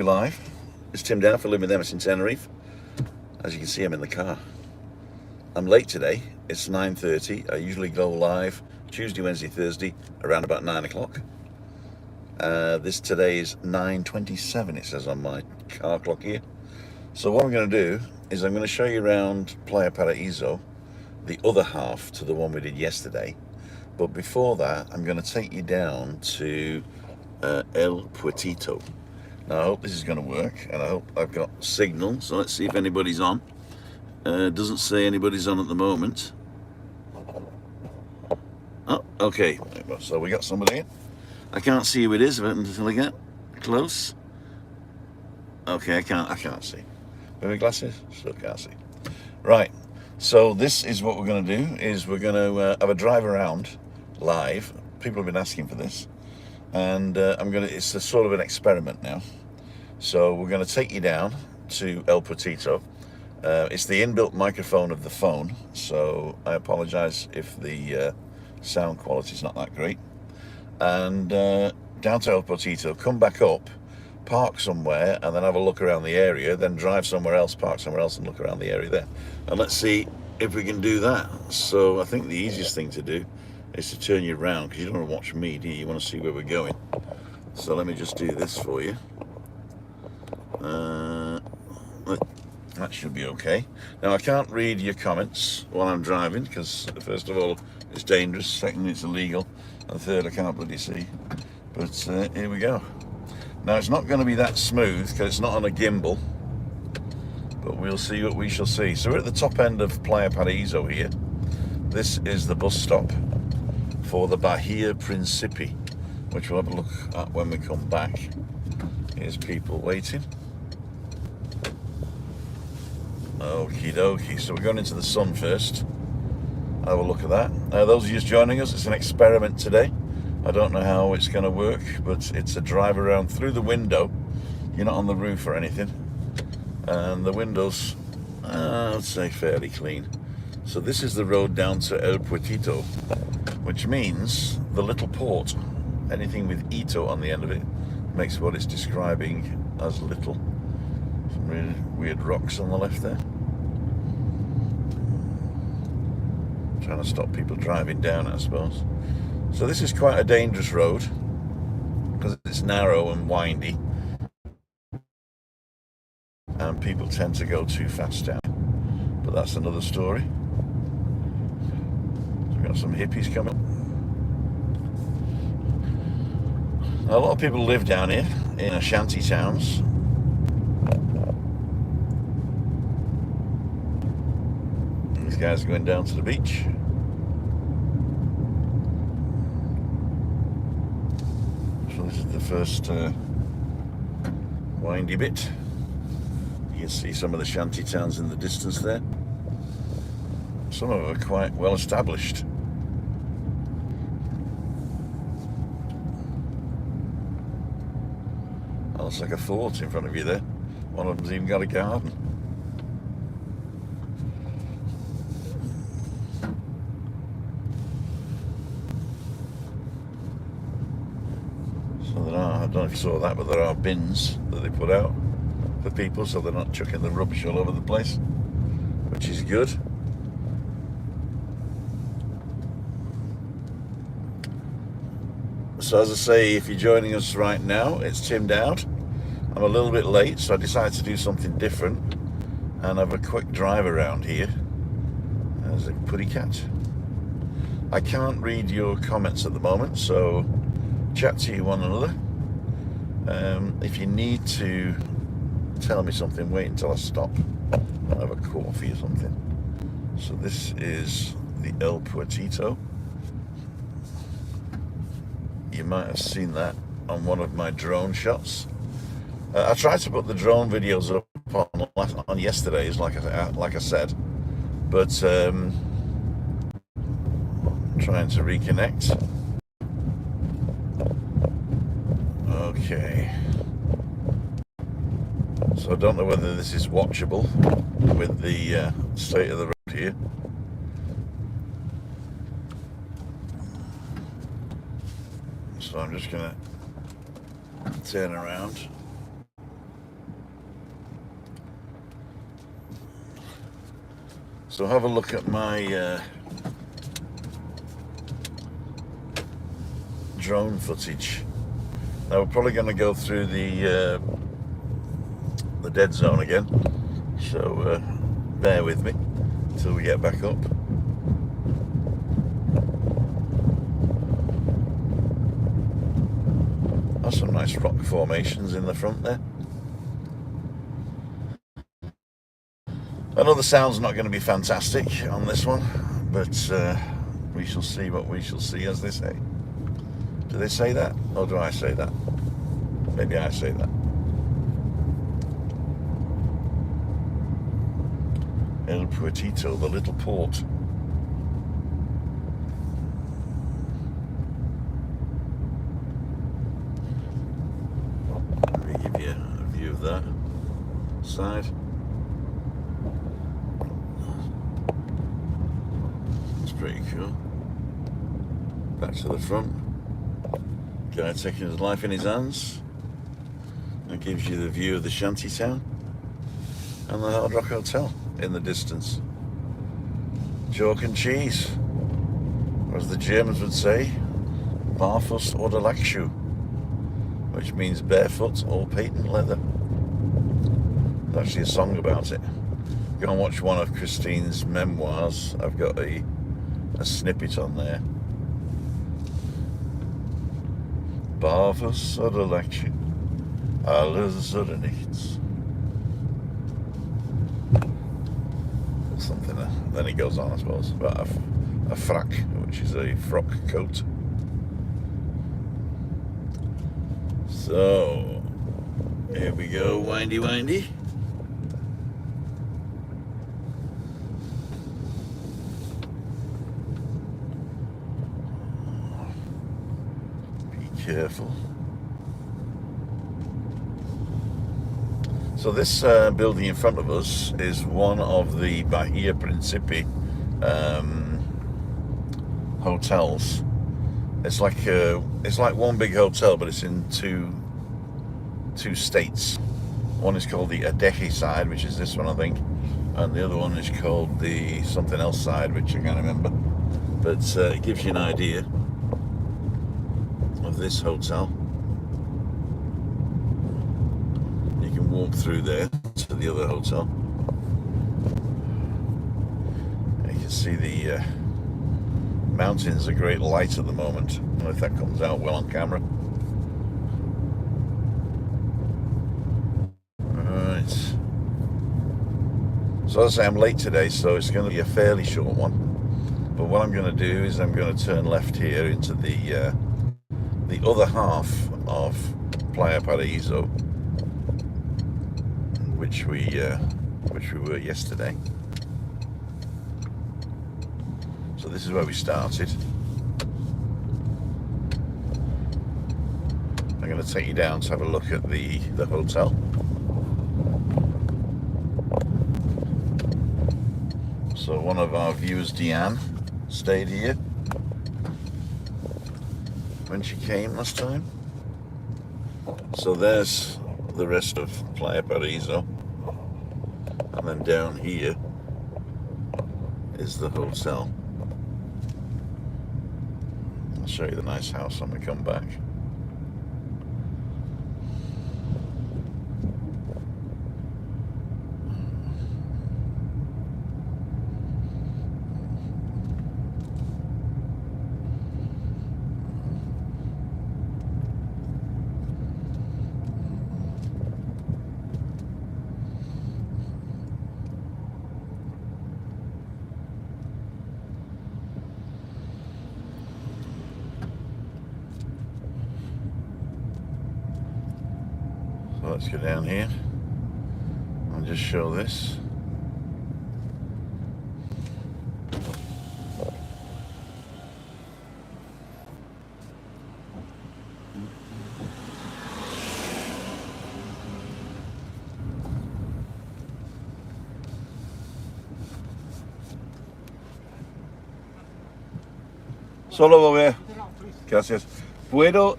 be live. It's Tim down for living with Emma in Tenerife. As you can see, I'm in the car. I'm late today. It's 9:30. I usually go live Tuesday, Wednesday, Thursday around about 9 o'clock. This today is 9:27, it says on my car clock here. So what I'm going to do is I'm going to show you around Playa Paraíso, the other half to the one we did yesterday. But before that, I'm going to take you down to El Potito. Now I hope this is going to work, and I hope I've got signal, so let's see if anybody's on. Doesn't say anybody's on at the moment. Oh, okay, so we got somebody in. I can't see who it is until I get close. Okay, I can't see. With my glasses, still can't see. Right, so this is what we're going to do, is we're going to have a drive around live. People have been asking for this. And it's a sort of an experiment now. So we're going to take you down to El Potito. It's the inbuilt microphone of the phone, so I apologize if the sound quality is not that great. And down to El Potito, come back up, park somewhere, and then have a look around the area, then drive somewhere else, park somewhere else, and look around the area there. And let's see if we can do that. So I think the easiest thing to do is to turn you around, because you don't want to watch me, do you? You want to see where we're going. So let me just do this for you. That should be okay. Now I can't read your comments while I'm driving, because first of all it's dangerous, secondly it's illegal, and third I can't bloody see. But here we go. Now it's not going to be that smooth because it's not on a gimbal, but we'll see what we shall see. So we're at the top end of Playa Paraíso here. This is the bus stop for the Bahia Principe, which we'll have a look at when we come back. Here's people waiting. Okie dokie, so we're going into the sun first. Have a look at that. Those of you just joining us, it's an experiment today. I don't know how it's going to work, but it's a drive around through the window. You're not on the roof or anything. And the windows, I'd say fairly clean. So this is the road down to El Potito, which means the little port. Anything with Ito on the end of it makes what it's describing as little. Some really weird rocks on the left there. Trying to stop people driving down, I suppose. So this is quite a dangerous road because it's narrow and windy, and people tend to go too fast down. But that's another story. So we've got some hippies coming. Now, a lot of people live down here in shanty towns. These guys are going down to the beach. So this is the first windy bit. You can see some of the shanty towns in the distance there. Some of them are quite well established. Looks like a fort in front of you there. One of them's even got a garden. So there are, I don't know if you saw that, but there are bins that they put out for people so they're not chucking the rubbish all over the place, which is good. So as I say, if you're joining us right now, it's Tim Dowd. I'm a little bit late, so I decided to do something different and have a quick drive around here as a putty cat. I can't read your comments at the moment, so chat to you one another. If you need to tell me something, wait until I stop. I'll have a coffee or something. So this is the El Potito. You might have seen that on one of my drone shots. I tried to put the drone videos up on yesterday's, like I said, but trying to reconnect. Okay. So I don't know whether this is watchable with the state of the road here. So I'm just going to turn around. So have a look at my drone footage. Now we're probably going to go through the dead zone again, so bear with me until we get back up. There's some nice rock formations in the front there. I know the sound's not going to be fantastic on this one, but we shall see what we shall see, as they say. Do they say that? Or do I say that? Maybe I say that. El Potito, the little port. Let me give you a view of that side. It's pretty cool. Back to the front. Guy taking his life in his hands. That gives you the view of the shanty town and the Hard Rock Hotel in the distance. Chalk and cheese, or as the Germans would say, barfuss oder Lackschuh, which means barefoot or patent leather. There's actually a song about it. Go and watch one of Christine's memoirs. I've got a snippet on there. Barfuss oder Lackschuh, alles oder nichts. Something. Then he goes on, I suppose, about a frack, which is a frock coat. So here we go, windy, windy. Be careful. So this building in front of us is one of the Bahia Principe hotels. It's like one big hotel, but it's in two states. One is called the Adeje side, which is this one, I think, and the other one is called the something else side, which I can't remember. But it gives you an idea of this hotel. Walk through there to the other hotel. You can see the mountains are great light at the moment. I don't know if that comes out well on camera. Alright. So as I say, I'm late today, so it's going to be a fairly short one. But what I'm going to do is I'm going to turn left here into the other half of Playa Paraíso, which we were yesterday. So this is where we started. I'm going to take you down to have a look at the hotel. So one of our viewers, Deanne, stayed here when she came last time. So there's the rest of Playa Paraíso, and then down here is the hotel. I'll show you the nice house when we come back. Let's go down here and just show this. Solo voy a ver. Gracias. ¿Puedo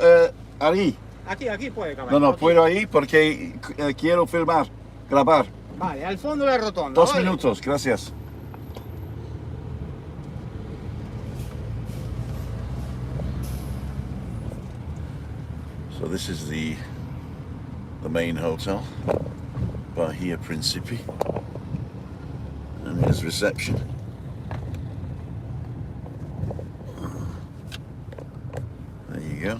ahí? Aquí puede, caballero. No, no, Aquí. puedo ahí porque quiero filmar, grabar. Vale, al fondo de la rotonda. 2 ¿vale? minutos, gracias. this is the main hotel, Bahia Principe, and here's reception. There you go.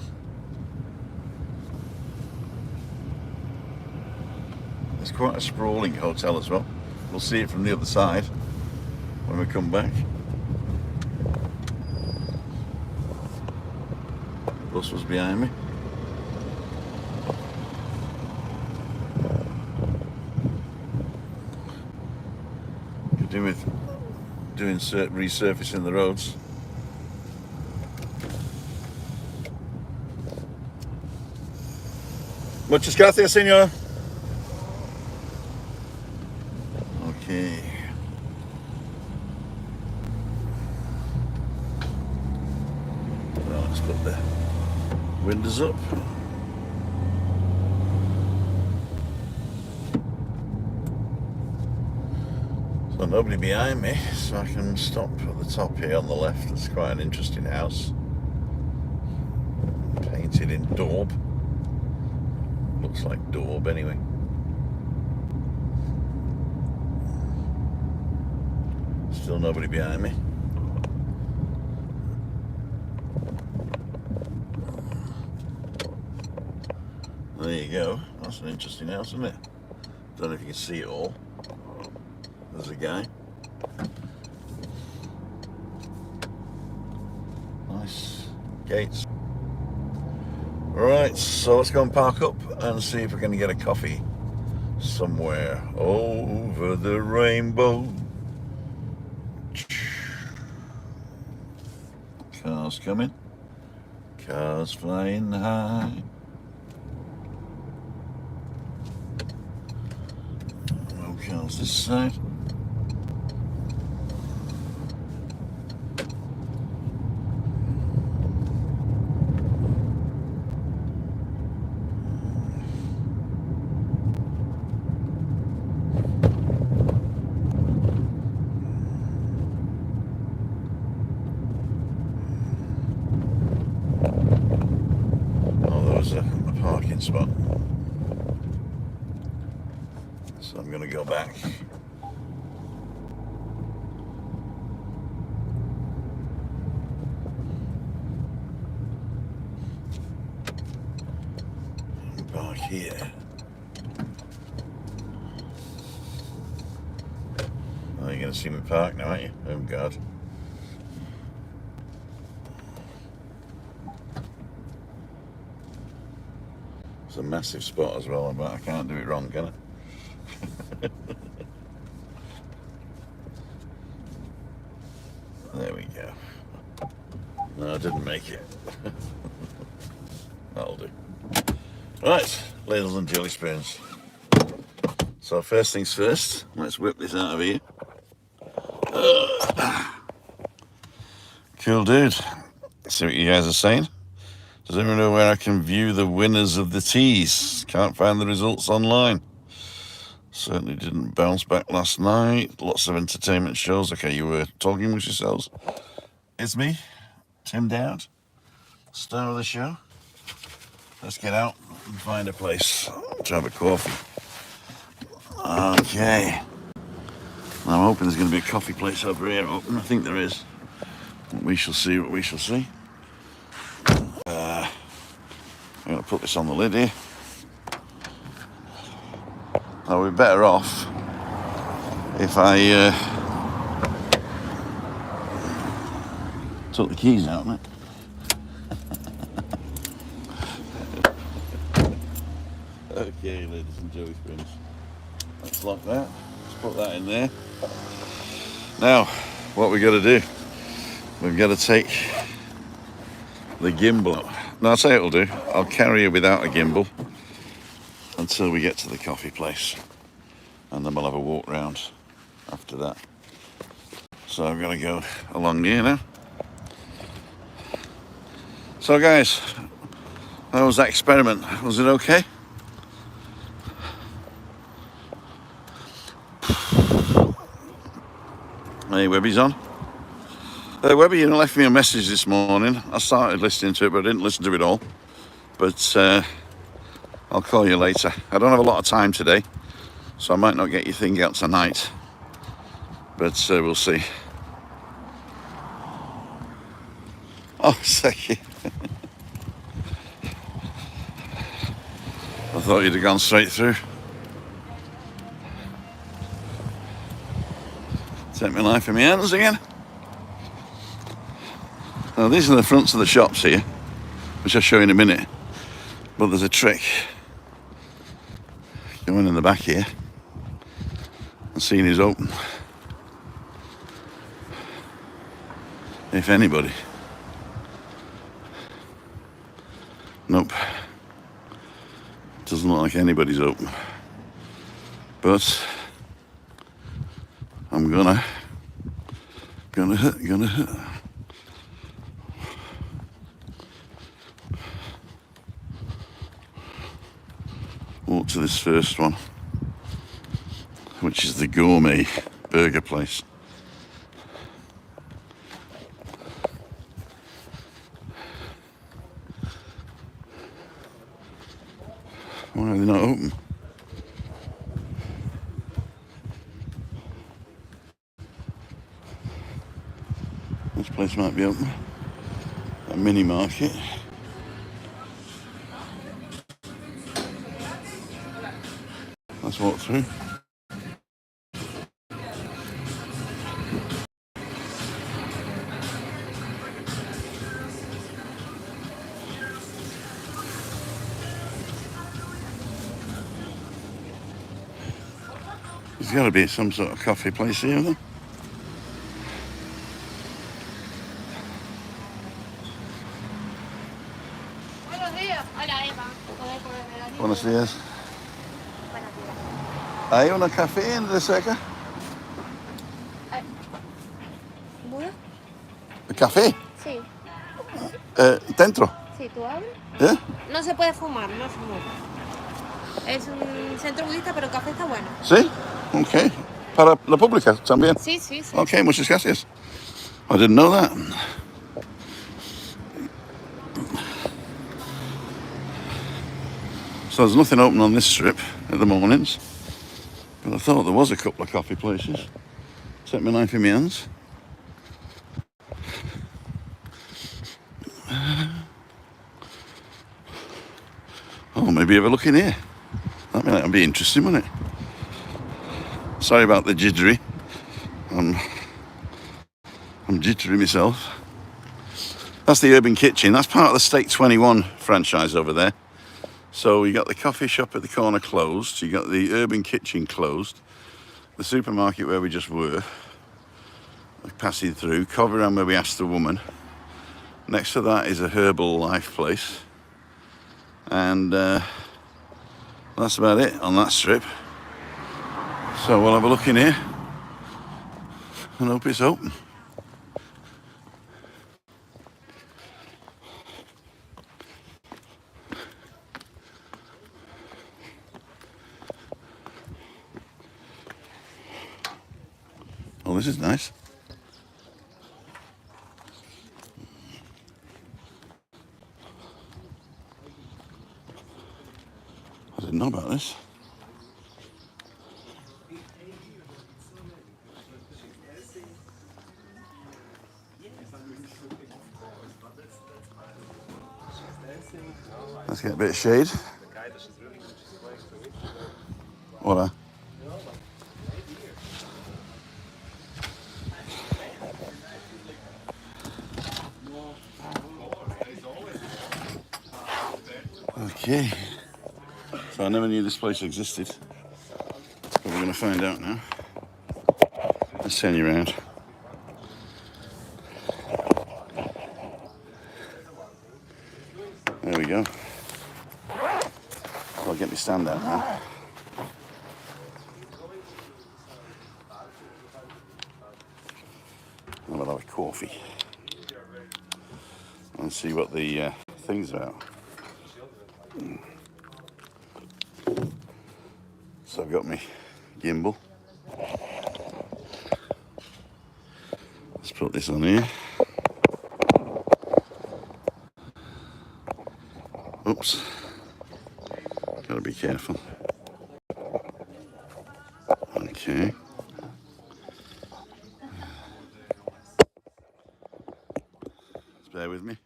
It's quite a sprawling hotel as well. We'll see it from the other side when we come back. The bus was behind me. Could do with doing resurfacing the roads. Muchas gracias, señor. Okay. Well, let's put the windows up. So nobody behind me, so I can stop at the top here on the left. It's quite an interesting house. Painted in daub. Looks like daub anyway. Still nobody behind me. There you go. That's an interesting house, isn't it? Don't know if you can see it all. There's a guy. Nice gates. Right, so let's go and park up and see if we're going to get a coffee somewhere over the rainbow. Cars coming. Cars flying high. No cars this side. A parking spot. So I'm going to go back. Park here. Oh, you're going to see me park now, aren't you? Oh God. It's a massive spot as well, but I can't do it wrong, can I? There we go. No, I didn't make it. That'll do. Right, ladles and jelly spoons. So first things first, let's whip this out of here. Cool dude. See what you guys are saying? Does anyone know where I can view the winners of the teas? Can't find the results online. Certainly didn't bounce back last night. Lots of entertainment shows. Okay, you were talking with yourselves. It's me, Tim Dowd, star of the show. Let's get out and find a place to have a coffee. Okay. I'm hoping there's going to be a coffee place over here open. I think there is. We shall see what we shall see. I'm going to put this on the lid here. Now we're better off if I took the keys out, mate. Okay, ladies and jelly spoons. Let's lock that. Let's put that in there. Now, what we got to do? We've got to take the gimbal out. No, I'll say it'll do. I'll carry it without a gimbal until we get to the coffee place, and then we'll have a walk round after that. So I'm going to go along here now. So guys, how was that experiment? Was it okay? Hey, Webby's on. Webby, left me a message this morning. I started listening to it, but I didn't listen to it all. But I'll call you later. I don't have a lot of time today, so I might not get your thing out tonight, but we'll see. Oh, thank you. I thought you'd have gone straight through. Take my life in my hands again. Now these are the fronts of the shops here, which I'll show you in a minute. But there's a trick. Going in the back here and seeing who's open. If anybody. Nope. Doesn't look like anybody's open. But I'm gonna hit. Walk to this first one, which is the gourmet burger place. Why are they not open? This place might be open. A mini market. Let's walk through. There's got to be some sort of coffee place here, then. Buenos días. ¿Hay una café en la cerca? ¿El café? Sí. ¿Dentro? Sí, ¿tú abres? ¿Eh? No se puede fumar, no fumo. Es un centro budista, pero el café está bueno. ¿Sí? Ok. ¿Para la pública también? Sí, sí, sí. Ok, muchas gracias. I didn't know that. So there's nothing open on this strip at the mornings, but I thought there was a couple of coffee places. Take my knife in my hands. Oh, maybe have a look in here. That'd be interesting, wouldn't it? Sorry about the jittery. I'm jittery myself. That's the Urban Kitchen. That's part of the Steak 21 franchise over there. So you got the coffee shop at the corner closed. You got the Urban Kitchen closed. The supermarket where we just were, passing through. Coveran where we asked the woman. Next to that is a Herbal Life place. And that's about it on that strip. So we'll have a look in here and hope it's open. Oh, this is nice. I didn't know about this. Let's get a bit of shade. What? Okay. So I never knew this place existed, but we're going to find out now. Let's turn you around. There we go. I'll get me stand out now. And we'll have a coffee and see what the thing's about. So I've got my gimbal. Let's put this on here. Oops. Gotta be careful. Okay. Just bear with me.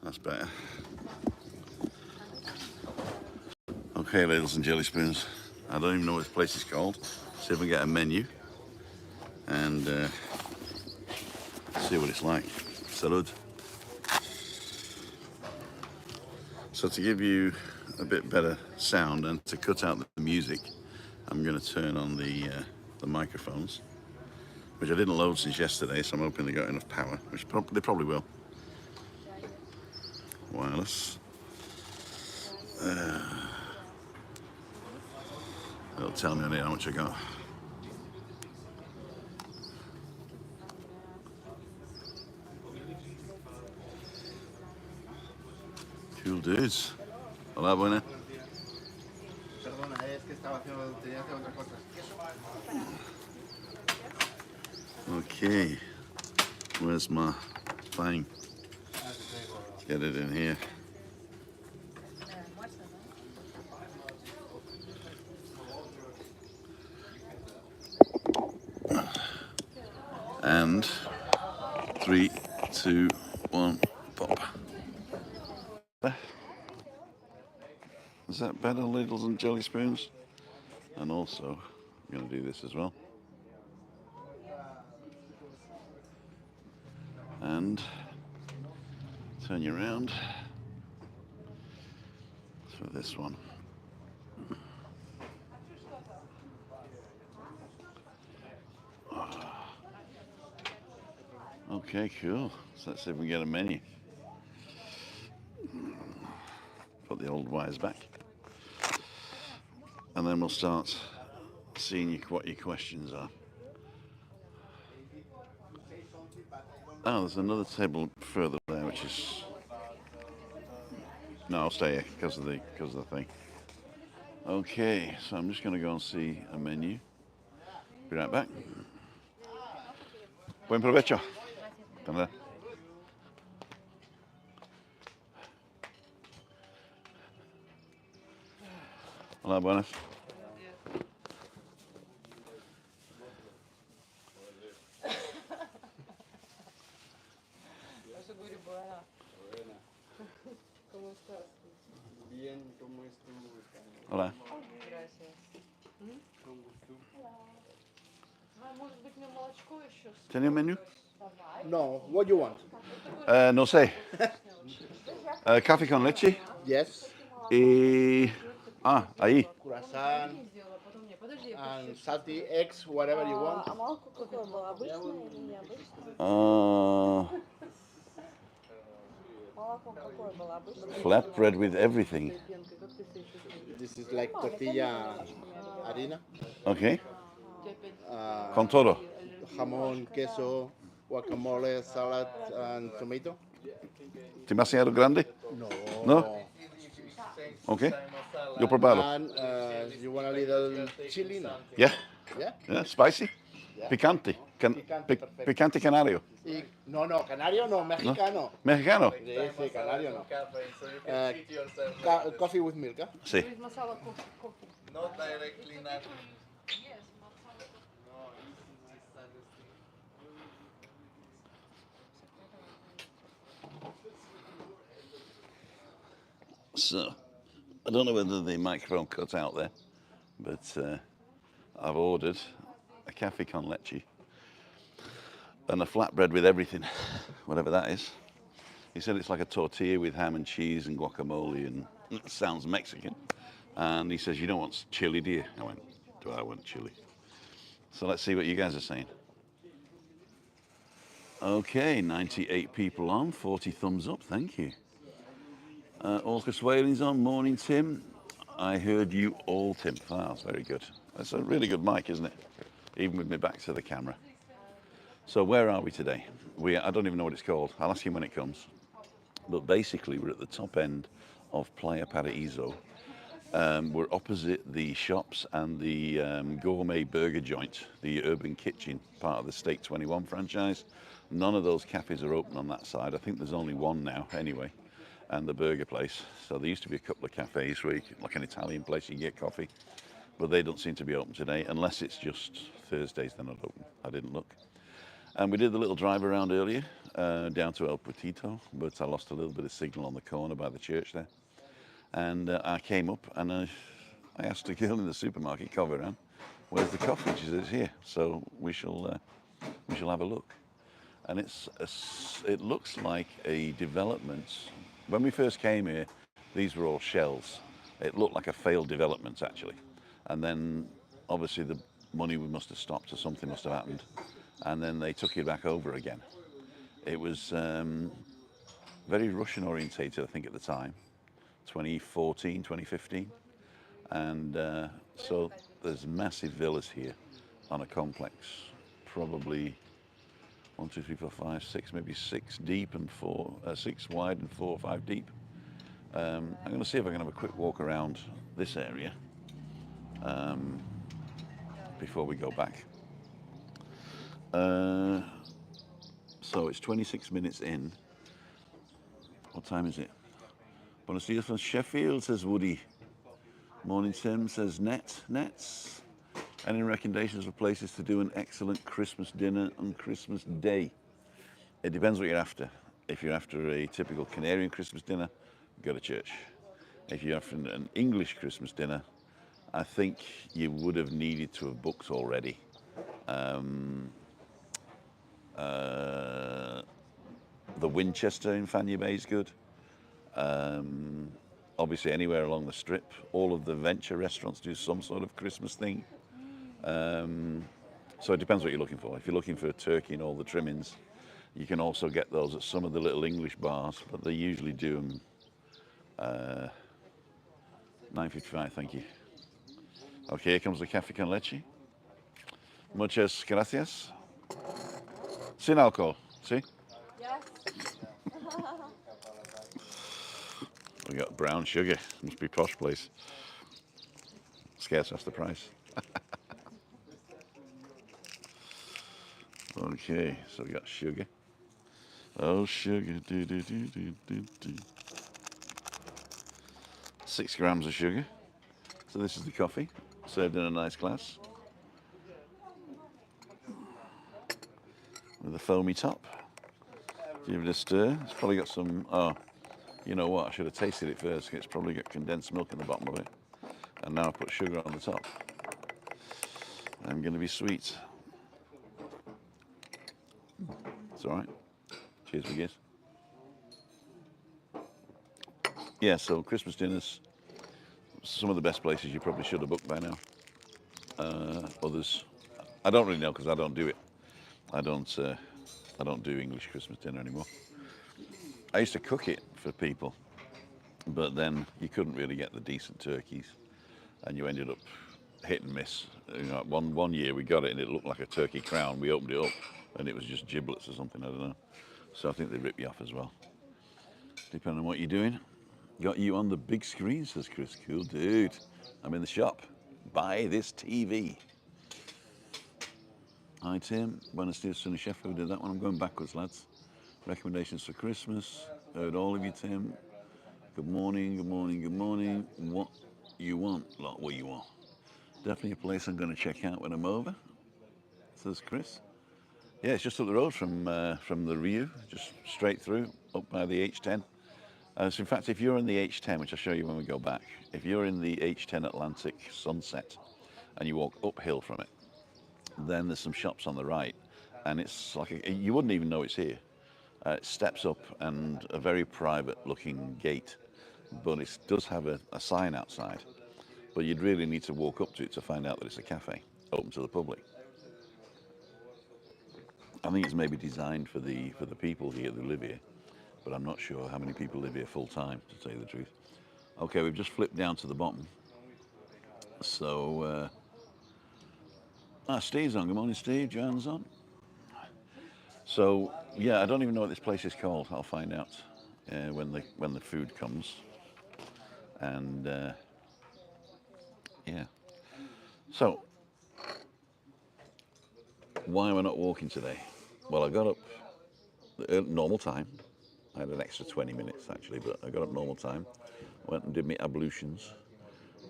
That's better. Okay, ladles and jelly spoons. I don't even know what this place is called. See if we get a menu and see what it's like. Salud. So to give you a bit better sound and to cut out the music, I'm going to turn on the microphones, which I didn't load since yesterday, so I'm hoping they got enough power, which they probably will. Wireless. It'll tell me on here how much I got. Cool dudes. Hola, buena. Okay. Where's my thing? Let's get it in here. And 3, 2, 1, pop. Is that better, ladles and jelly spoons? And also, I'm going to do this as well. And turn you around for this one. Okay, cool. So let's see if we can get a menu. Put the old wires back. And then we'll start seeing what your questions are. Oh, there's another table further there, which is... No, I'll stay here because of the thing. Okay, so I'm just going to go and see a menu. Be right back. Buen provecho. Hola, buenas. Hola. ¿Tiene un menú? No, what do you want? No sé. Café con leche. Yes. Y... ahí. Croissant and salty eggs, whatever you want. Flatbread with everything. This is like tortilla harina. Okay. Con todo. Jamón, queso, guacamole, salad, and tomato. ¿Demasiado grande? No. No? Okay. Yo probarlo. And you want a little chili? No? Yeah. Yeah? Yeah, spicy. Yeah. Picante. Picante canario. No, canario no, mexicano. Mexicano. Sí, canario no. Coffee with milk, ¿eh? Sí. Not directly not. So, I don't know whether the microphone cut out there, but I've ordered a café con leche and a flatbread with everything, whatever that is. He said it's like a tortilla with ham and cheese and guacamole, and it sounds Mexican. And he says, you don't want chili, do you? I went, do I want chili? So let's see what you guys are saying. Okay, 98 people on, 40 thumbs up, thank you. Orcus Whaling's on, morning Tim. I heard you all, Tim. Oh, that's very good. That's a really good mic, isn't it? Even with me back to the camera. So where are we today? I don't even know what it's called. I'll ask you when it comes. But basically we're at the top end of Playa Paraíso. We're opposite the shops and the gourmet burger joint, the Urban Kitchen, part of the Steak 21 franchise. none of those cafes are open on that side. I think there's only one now anyway, and the burger place. So there used to be a couple of cafes where you could, like an Italian place, you get coffee, but they don't seem to be open today, unless it's just Thursdays they're not open. I didn't look. And we did the little drive around earlier, down to El Potito, but I lost a little bit of signal on the corner by the church there. And I came up and I asked a girl in the supermarket, Coveran, where's the coffee? She says, it's here. So we shall have a look. And it looks like a development. When we first came here, these were all shells. It looked like a failed development, actually. And then, obviously, the money must have stopped or something must have happened. And then they took it back over again. It was very Russian orientated, I think, at the time, 2014, 2015. And so there's massive villas here on a complex, probably 1, 2, 3, 4, 5, 6, maybe 6 deep and 6 wide and 4 or 5 deep. I'm going to see if I can have a quick walk around this area before we go back. So it's 26 minutes in. What time is it? Buenos dias from Sheffield, says Woody. Morning Tim, says Nets. Any recommendations for places to do an excellent Christmas dinner on Christmas Day? It depends what you're after. If you're after a typical Canarian Christmas dinner, go to church. If you're after an English Christmas dinner, I think you would have needed to have booked already. The Winchester in Fanny Bay is good. Obviously anywhere along the strip. All of the venture restaurants do some sort of Christmas thing. So it depends what you're looking for. If you're looking for a turkey and all the trimmings, you can also get those at some of the little English bars, but they usually do them $9.55, thank you. Okay, here comes the café con leche. Muchas gracias. Sin alcohol, see? Yes. We got brown sugar. Must be posh place. Scarce, that's the price. Okay, so we got sugar. Oh, sugar. 6 grams of sugar. So this is the coffee, served in a nice glass. With a foamy top. Give it a stir. It's probably got some, oh, you know what, I should have tasted it first. It's probably got condensed milk in the bottom of it. And now I put sugar on the top. I'm going to be sweet. It's all right. Cheers, Miguel. Yeah, so Christmas dinners, some of the best places you probably should have booked by now. Others, I don't really know because I don't do it. I don't do English Christmas dinner anymore. I used to cook it for people, but then you couldn't really get the decent turkeys, and you ended up hit and miss. You know, one year we got it and it looked like a turkey crown. We opened it up and it was just giblets or something. I don't know. So I think they rip you off as well, depending on what you're doing. Got you on the big screen, says Chris. Cool, dude. I'm in the shop. Buy this TV. Hi, Tim. Buenos dias, Sunny Chef. Who did that one? I'm going backwards, lads. Recommendations for Christmas. Heard all of you, Tim. Good morning, good morning, good morning. What you want? Like, what you want? Definitely a place I'm going to check out when I'm over, says Chris. Yeah, it's just up the road from the Rio, just straight through, up by the H10. So in fact, if you're in the H10, which I'll show you when we go back, if you're in the H10 Atlantic Sunset and you walk uphill from it, then there's some shops on the right, and it's like you wouldn't even know it's here. It steps up and a very private looking gate, but it does have a sign outside. But you'd really need to walk up to it to find out that it's a cafe open to the public. I think it's maybe designed for the people here who live here, but I'm not sure how many people live here full time, to tell you the truth. Okay, we've just flipped down to the bottom. So, Steve's on. Good morning, Steve. Joanne's on. So, yeah, I don't even know what this place is called. I'll find out when the food comes. And yeah. So, why am I not walking today? Well, I got up normal time. I had an extra 20 minutes actually, but I got up normal time. Went and did my ablutions.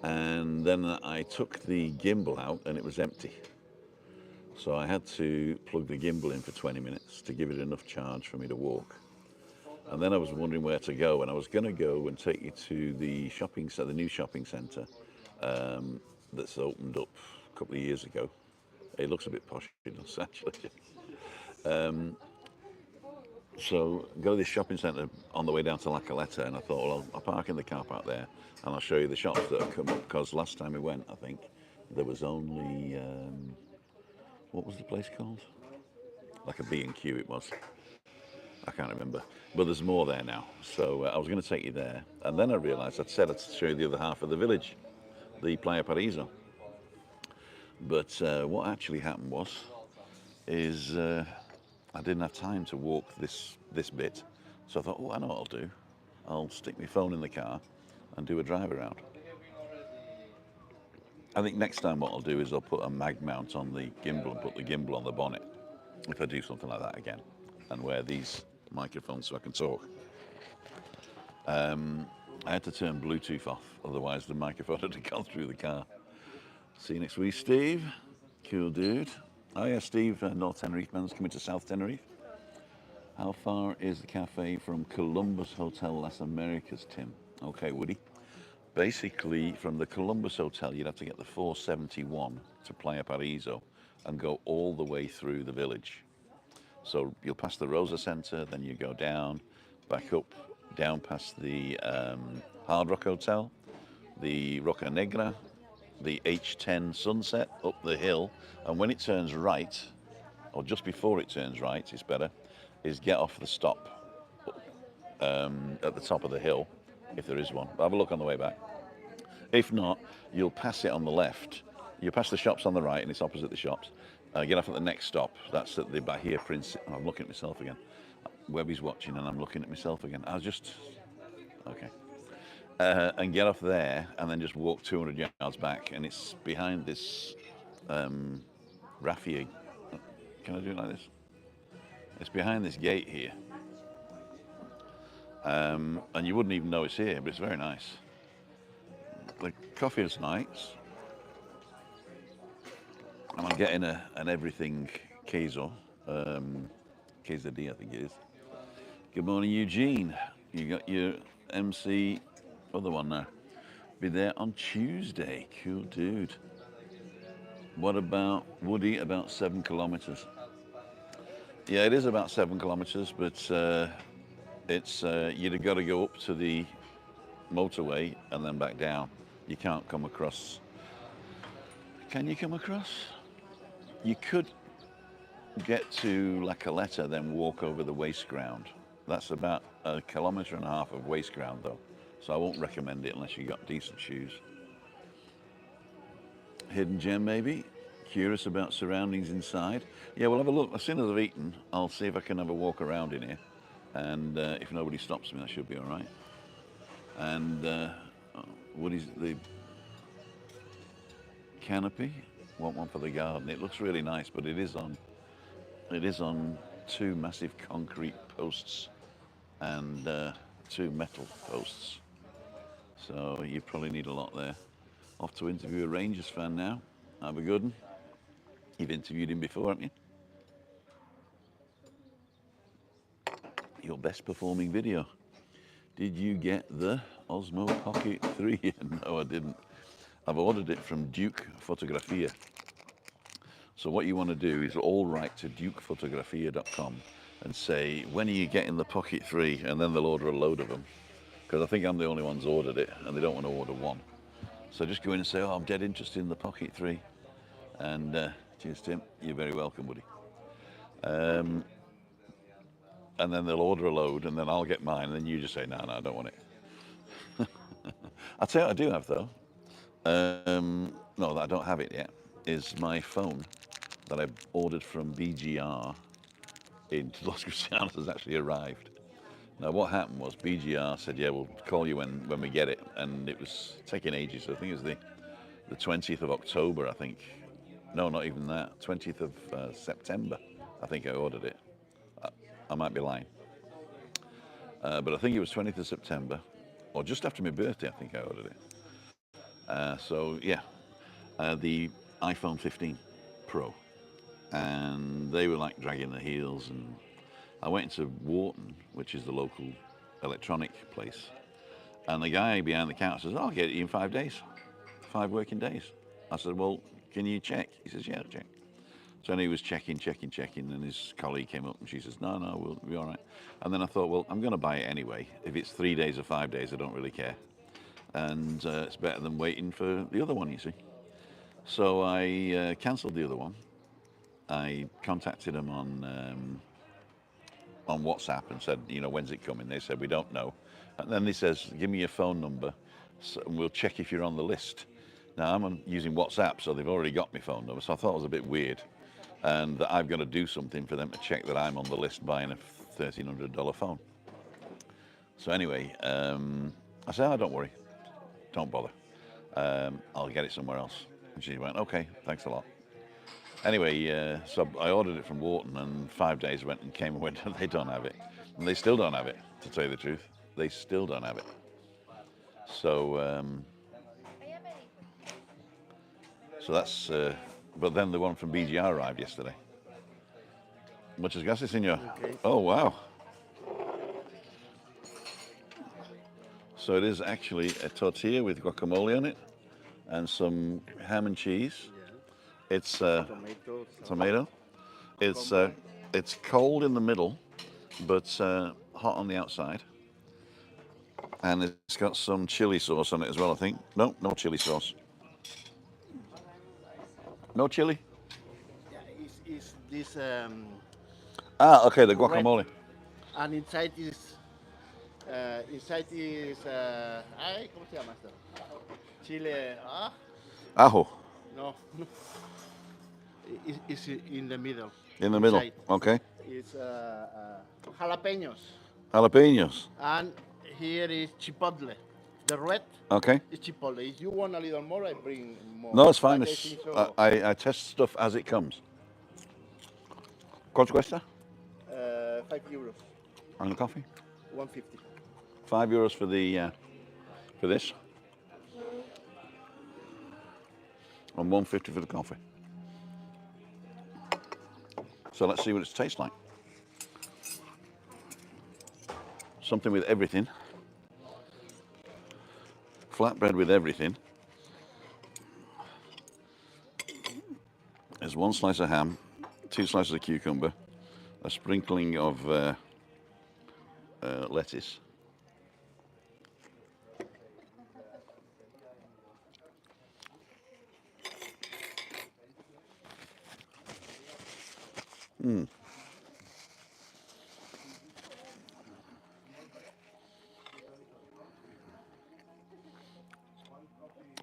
And then I took the gimbal out and it was empty. So I had to plug the gimbal in for 20 minutes to give it enough charge for me to walk. And then I was wondering where to go, and I was going to go and take you to the shopping centre, the new shopping centre that's opened up a couple of years ago. It looks a bit posh, it does actually. So go to this shopping centre on the way down to La Caleta, and I thought, well, I'll park in the car park there, and I'll show you the shops that have come up, because last time we went, I think, there was only, what was the place called? Like a B&Q it was. I can't remember. But there's more there now. So I was going to take you there. And then I realised I'd said I'd show you the other half of the village, the Playa Paraíso. But what actually happened is I didn't have time to walk this bit. So I thought, oh, I know what I'll do. I'll stick my phone in the car and do a drive around. I think next time what I'll do is I'll put a mag mount on the gimbal and put the gimbal on the bonnet, if I do something like that again, and wear these microphones so I can talk. I had to turn Bluetooth off, otherwise the microphone had to gone through the car. See you next week, Steve. Cool dude. Oh yeah, Steve, North Tenerife man's coming to South Tenerife. How far is the cafe from Columbus Hotel Las Americas, Tim? Okay, Woody. Basically, from the Columbus Hotel, you'd have to get the 471 to Playa Paraíso and go all the way through the village. So you'll pass the Rosa Centre, then you go down, back up, down past the Hard Rock Hotel, the Roca Negra, the H10 Sunset, up the hill, and when it turns right, or just before it turns right, it's better, is get off the stop at the top of the hill, if there is one. But have a look on the way back. If not, you'll pass it on the left. You'll pass the shops on the right, and it's opposite the shops. Get off at the next stop. That's at the Bahia Prince. Oh, I'm looking at myself again. Webby's watching, and I'm looking at myself again. I was just... Okay. And get off there, and then just walk 200 yards back, and it's behind this raffia. Can I do it like this? It's behind this gate here. And you wouldn't even know it's here, but it's very nice. The coffee is nice. And I'm getting an everything queso. Quesadilla, I think it is. Good morning, Eugene. You got your MC other one now. Be there on Tuesday. Cool dude. What about Woody? About 7 kilometers. Yeah, it is about 7 kilometers, but it's you've got to go up to the motorway and then back down. You can't come across. Can you come across? You could get to La Caleta, then walk over the waste ground. That's about 1.5 kilometers of waste ground though, so I won't recommend it unless you've got decent shoes. Hidden gem maybe? Curious about surroundings inside? Yeah, we'll have a look. As soon as I've eaten, I'll see if I can have a walk around in here, and if nobody stops me, that should be all right. And what is the canopy? Want one for the garden. It looks really nice, but it is on 2 massive concrete posts and 2 metal posts. So you probably need a lot there. Off to interview a Rangers fan now. Have a good one. You've interviewed him before, haven't you? Your best performing video. Did you get the Osmo Pocket 3? No, I didn't. I've ordered it from Duke Fotografia. So what you want to do is all write to dukefotografia.com and say, when are you getting the Pocket 3? And then they'll order a load of them. Because I think I'm the only one's ordered it, and they don't want to order one. So just go in and say, oh, I'm dead interested in the Pocket 3. And cheers, Tim. You're very welcome, buddy. And then they'll order a load, and then I'll get mine, and then you just say, no, I don't want it. I'll tell you what I do have, though. No, I don't have it yet, is my phone that I ordered from BGR in Los Cristianos has actually arrived. Now, what happened was BGR said, yeah, we'll call you when we get it, and it was taking ages. So I think it was the 20th of October, I think. No, not even that. 20th of September, I think I ordered it. I might be lying. But I think it was 20th of September, or just after my birthday, I think I ordered it. So yeah, the iPhone 15 Pro. And they were like dragging their heels, and I went into Wharton, which is the local electronic place, and the guy behind the counter says, "Oh, I'll get it in 5 days, 5 working days." I said, "Well, can you check?" He says, "Yeah, I'll check." So he was checking, and his colleague came up and she says, "No, we'll be all right." And then I thought, well, I'm going to buy it anyway. If it's 3 days or 5 days, I don't really care. And it's better than waiting for the other one, you see. So I cancelled the other one. I contacted them on WhatsApp and said, when's it coming? They said, we don't know. And then they says, give me your phone number and we'll check if you're on the list. Now I'm using WhatsApp, so they've already got my phone number. So I thought it was a bit weird, and that I've got to do something for them to check that I'm on the list buying a $1,300 phone. So anyway, I said, oh, don't worry, don't bother. I'll get it somewhere else. And she went, okay, thanks a lot. Anyway, so I ordered it from Wharton, and 5 days went and came and went, they don't have it. And they still don't have it, to tell you the truth. They still don't have it. So, that's, but then the one from BGR arrived yesterday. Muchas gracias, señor. Okay. Oh, wow. So it is actually a tortilla with guacamole on it and some ham and cheese. Yeah. It's Tomato. tomato. It's cold in the middle, but hot on the outside. And it's got some chili sauce on it as well, I think. No chili sauce. No chili? Yeah, it's this. Okay, the guacamole. Red. And inside is. Ay, ¿cómo se llama esto? Chile. Ajo. No. It's in the middle. In the middle. Inside. Okay. It's jalapenos. Jalapenos. And here is chipotle. The red Okay. is chipotle. If you want a little more, I bring more. No, it's fine. But I It's, think so. I test stuff as it comes. ¿Cuánto cuesta? 5 euros. And the coffee? 150. €5 for the for this. And 150 for the coffee. So let's see what it tastes like. Something with everything. Flatbread with everything. There's 1 slice of ham, 2 slices of cucumber, a sprinkling of lettuce.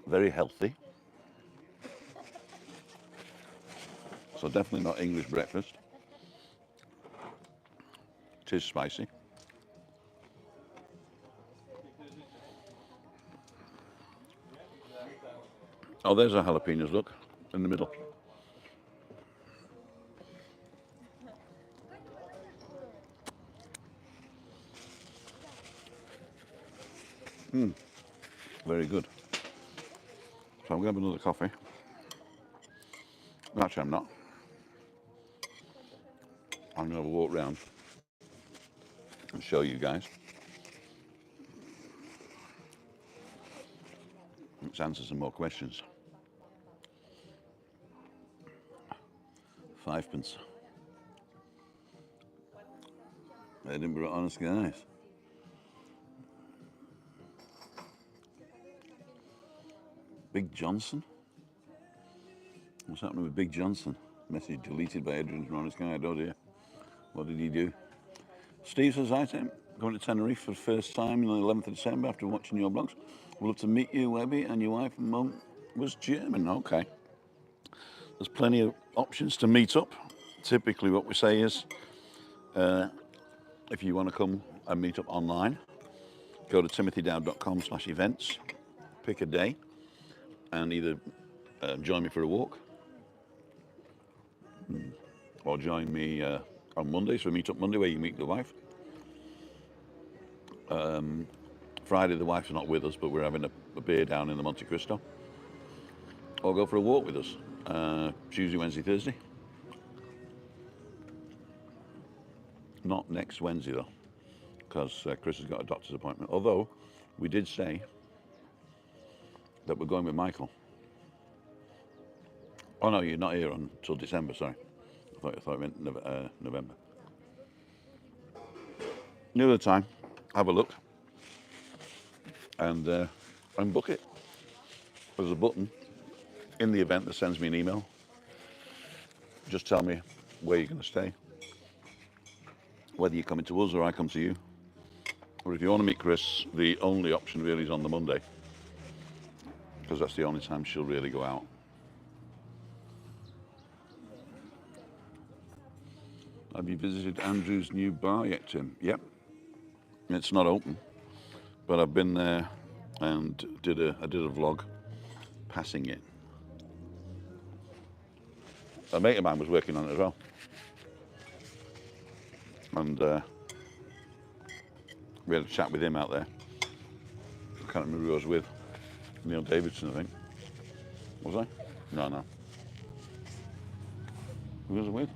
Very healthy. So definitely not English breakfast. It is spicy. Oh, there's our jalapenos, look, in the middle. Very good. So I'm going to have another coffee. Actually, I'm not. I'm going to have a walk round and show you guys. Let's answer some more questions. 5p. Edinburgh Honest Guys. Big Johnson? What's happening with Big Johnson? Message deleted by Edwin's Honest Guy. Oh dear. What did he do? Steve says, hi Tim. Going to Tenerife for the first time on the 11th of December after watching your blogs. We'd love to meet you, Webby, and your wife and mum was German. Okay. There's plenty of options to meet up. Typically what we say is, if you want to come and meet up online, go to timothydowd.com/events, pick a day, and either join me for a walk or join me on Monday, so we meet up Monday where you meet the wife. Friday the wife's not with us, but we're having a beer down in the Monte Cristo. Or go for a walk with us. Tuesday, Wednesday, Thursday. Not next Wednesday though, because Chris has got a doctor's appointment. Although we did say that we're going with Michael. Oh no, you're not here until December. Sorry, I thought you meant November. Near the time, have a look and book it. There's a button in the event that sends me an email. Just tell me where you're going to stay, whether you're coming to us or I come to you. Or if you want to meet Chris, the only option really is on the Monday, because that's the only time she'll really go out. Have you visited Andrew's new bar yet, Tim? Yep. It's not open, but I've been there and did a vlog passing it. A mate of mine was working on it as well. And we had a chat with him out there. I can't remember who I was with. Neil Davidson, I think. Was I? No. Who was I with?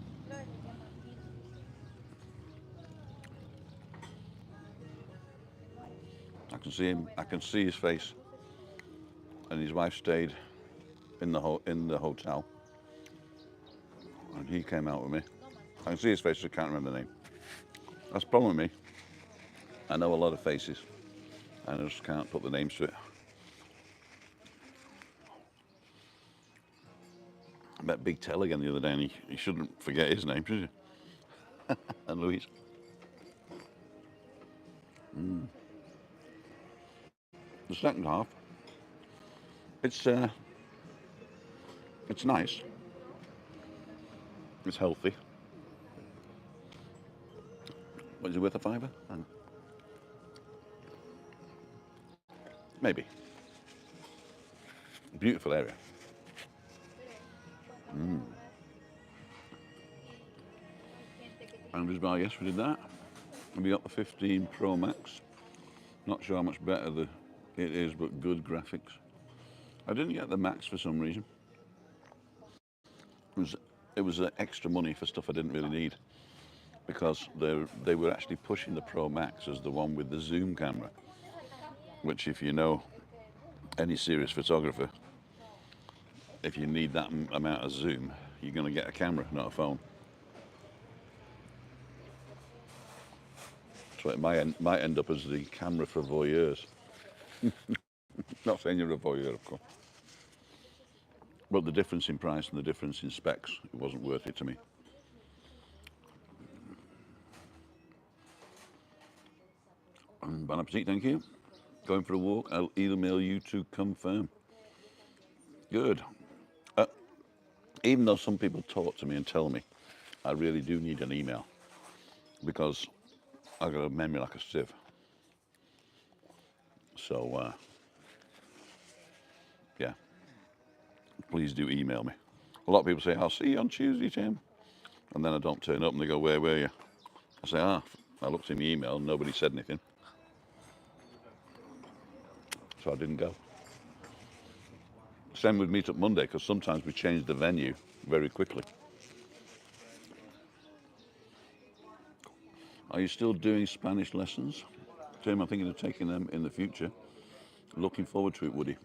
I can see him. I can see his face. And his wife stayed in the hotel. And he came out with me. I can see his face, I can't remember the name. That's the problem with me. I know a lot of faces, and I just can't put the names to it. I met Big Tell again the other day, and he shouldn't forget his name, should you? And Louise. The second half, it's nice. It's healthy. What, is it worth a fiver? Maybe. Beautiful area. Andrew's bar, yes, we did that. And we got the 15 Pro Max. Not sure how much better it is, but good graphics. I didn't get the Max for some reason. It was extra money for stuff I didn't really need, because they were actually pushing the Pro Max as the one with the zoom camera, which, if you know any serious photographer, if you need that amount of zoom, you're going to get a camera, not a phone. So it might end up as the camera for voyeurs. Not saying you're a voyeur, of course. But the difference in price and the difference in specs, it wasn't worth it to me. Bon appetit, thank you. Going for a walk, I'll email you to confirm. Good. Even though some people talk to me and tell me, I really do need an email, because I've got a memory like a sieve. So, yeah, please do email me. A lot of people say, I'll see you on Tuesday, Tim. And then I don't turn up and they go, where were you? I say, I looked in the email and nobody said anything. So I didn't go. Same with Meet Up Monday, because sometimes we change the venue very quickly. Are you still doing Spanish lessons? Tim, I'm thinking of taking them in the future. Looking forward to it, Woody.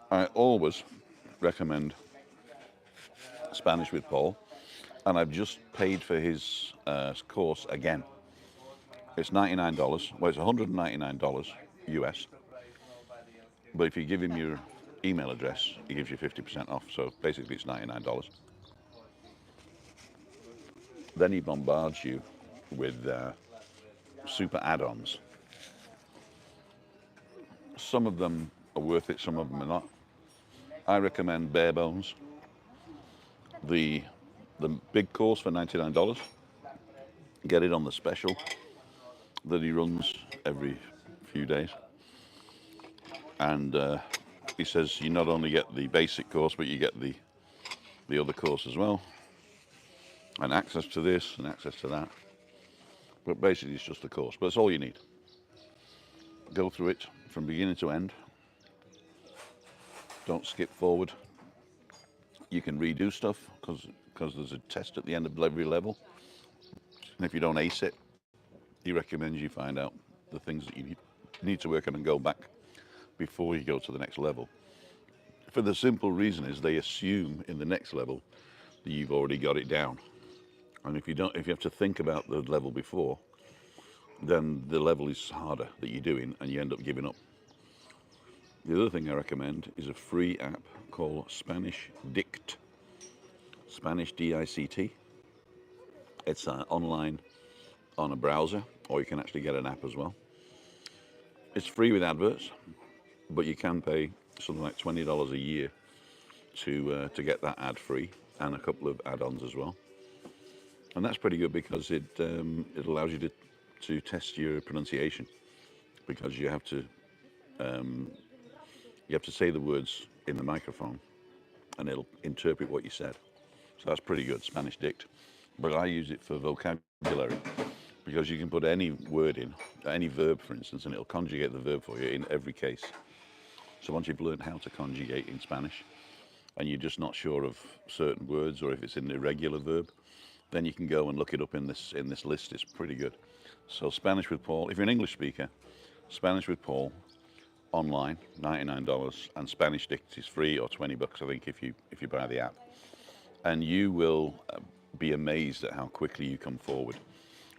I always recommend Spanish with Paul, and I've just paid for his course again. It's $99. Well, it's $199 US. But if you give him your email address, he gives you 50% off. So basically, it's $99. Then he bombards you with super add-ons. Some of them are worth it, some of them are not. I recommend bare bones. The big course for $99. Get it on the special that he runs every few days. And he says you not only get the basic course, but you get the other course as well. and access to this and access to that. But basically it's just a course, but it's all you need. Go through it from beginning to end. Don't skip forward. You can redo stuff because there's a test at the end of every level. And if you don't ace it, he recommends you find out the things that you need to work on and go back before you go to the next level. For the simple reason is they assume in the next level that you've already got it down. And if you have to think about the level before, then the level is harder that you're doing and you end up giving up. The other thing I recommend is a free app called Spanish Dict. Spanish D-I-C-T. It's online on a browser, or you can actually get an app as well. It's free with adverts, but you can pay something like $20 a year to get that ad free and a couple of add-ons as well. And that's pretty good because it allows you to test your pronunciation, because you have to say the words in the microphone and it'll interpret what you said. So that's pretty good, Spanish Dict. But I use it for vocabulary because you can put any word in, any verb for instance, and it'll conjugate the verb for you in every case. So once you've learned how to conjugate in Spanish and you're just not sure of certain words or if it's an irregular verb, then you can go and look it up in this list. It's pretty good. So Spanish with Paul, if you're an English speaker, Spanish with Paul, online, $99, and Spanish Dict is free or $20, I think, if you buy the app. And you will be amazed at how quickly you come forward.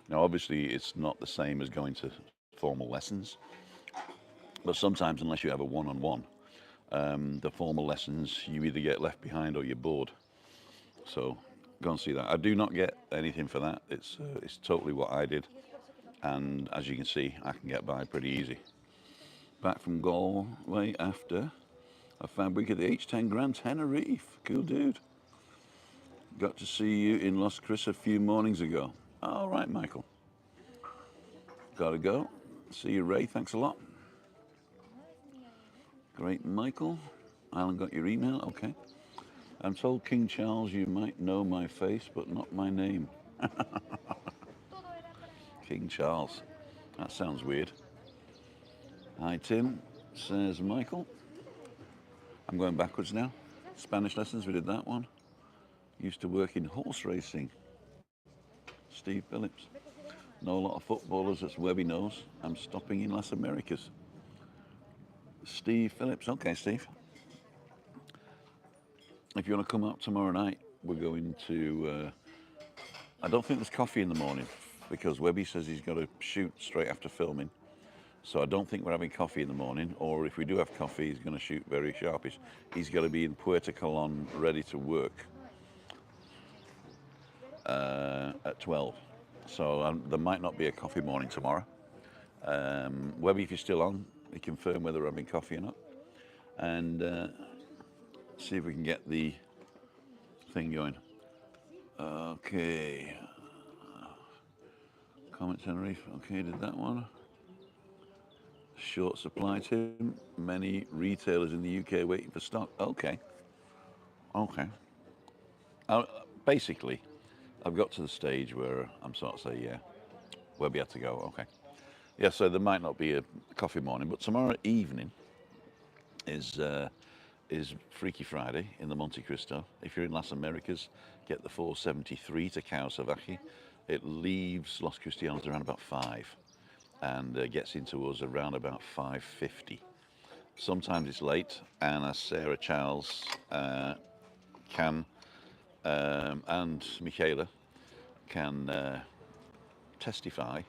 Now, obviously, it's not the same as going to formal lessons, but sometimes, unless you have a one-on-one, the formal lessons, you either get left behind or you're bored. So go and see that. I do not get anything for that. It's totally what I did, and as you can see, I can get by pretty easy. Back from Galway after a fabric at the H10 Grand Tenerife. Cool dude. Got to see you in Los Cris a few mornings ago. All right, Michael. Gotta go. See you, Ray. Thanks a lot. Great, Michael. Alan got your email. Okay. I'm told King Charles you might know my face, but not my name. King Charles. That sounds weird. Hi, Tim, says Michael. I'm going backwards now. Spanish lessons, we did that one. Used to work in horse racing. Steve Phillips. Know a lot of footballers, that's WEBBY knows. I'm stopping in Las Americas. Steve Phillips. Okay, Steve. If you want to come up tomorrow night, we're going to... I don't think there's coffee in the morning because WEBBY says he's got to shoot straight after filming. So I don't think we're having coffee in the morning, or if we do have coffee, he's going to shoot very sharpish. He's got to be in Puerto Colón ready to work at 12. So there might not be a coffee morning tomorrow. WEBBY, if you're still on, you confirm whether we're having coffee or not. And see if we can get the thing going. Okay. Comment Tenerife. Okay, did that one. Short supply, Tim. Many retailers in the UK waiting for stock. Okay. Okay. Basically, I've got to the stage where I'm sort of saying, yeah, WEBBY had to go. Okay. Yeah, so there might not be a coffee morning, but tomorrow evening is Freaky Friday in the Monte Cristo. If you're in Las Americas, get the 473 to Kawasaki. It leaves Los Cristianos around about 5 and gets into us around about 5:50. Sometimes it's late, and as Sarah Charles can and Michaela can testify,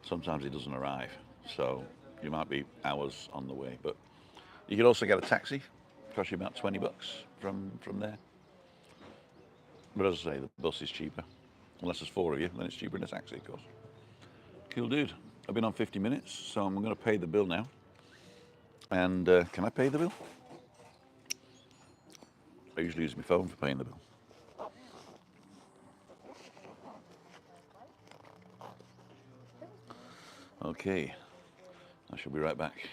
sometimes it doesn't arrive. So you might be hours on the way, but you can also get a taxi. Cost you about $20 from there. But as I say, the bus is cheaper. Unless there's 4 of you, then it's cheaper in a taxi, of course. Cool dude. I've been on 50 minutes, so I'm going to pay the bill now. And can I pay the bill? I usually use my phone for paying the bill. Okay, I shall be right back.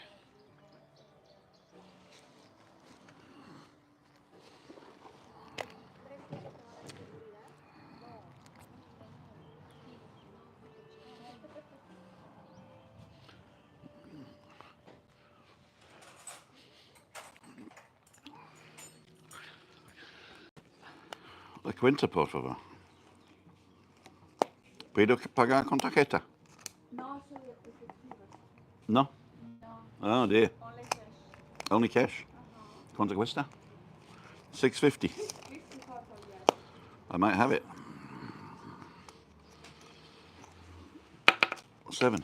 cuenta, por favor. ¿Puedo pagar con tarjeta? No, soy efectiva. No. No, Oh dear. only cash. Only cash. ¿Cuánto cuesta? $6.50. 50 total, yes. I might have it. 7.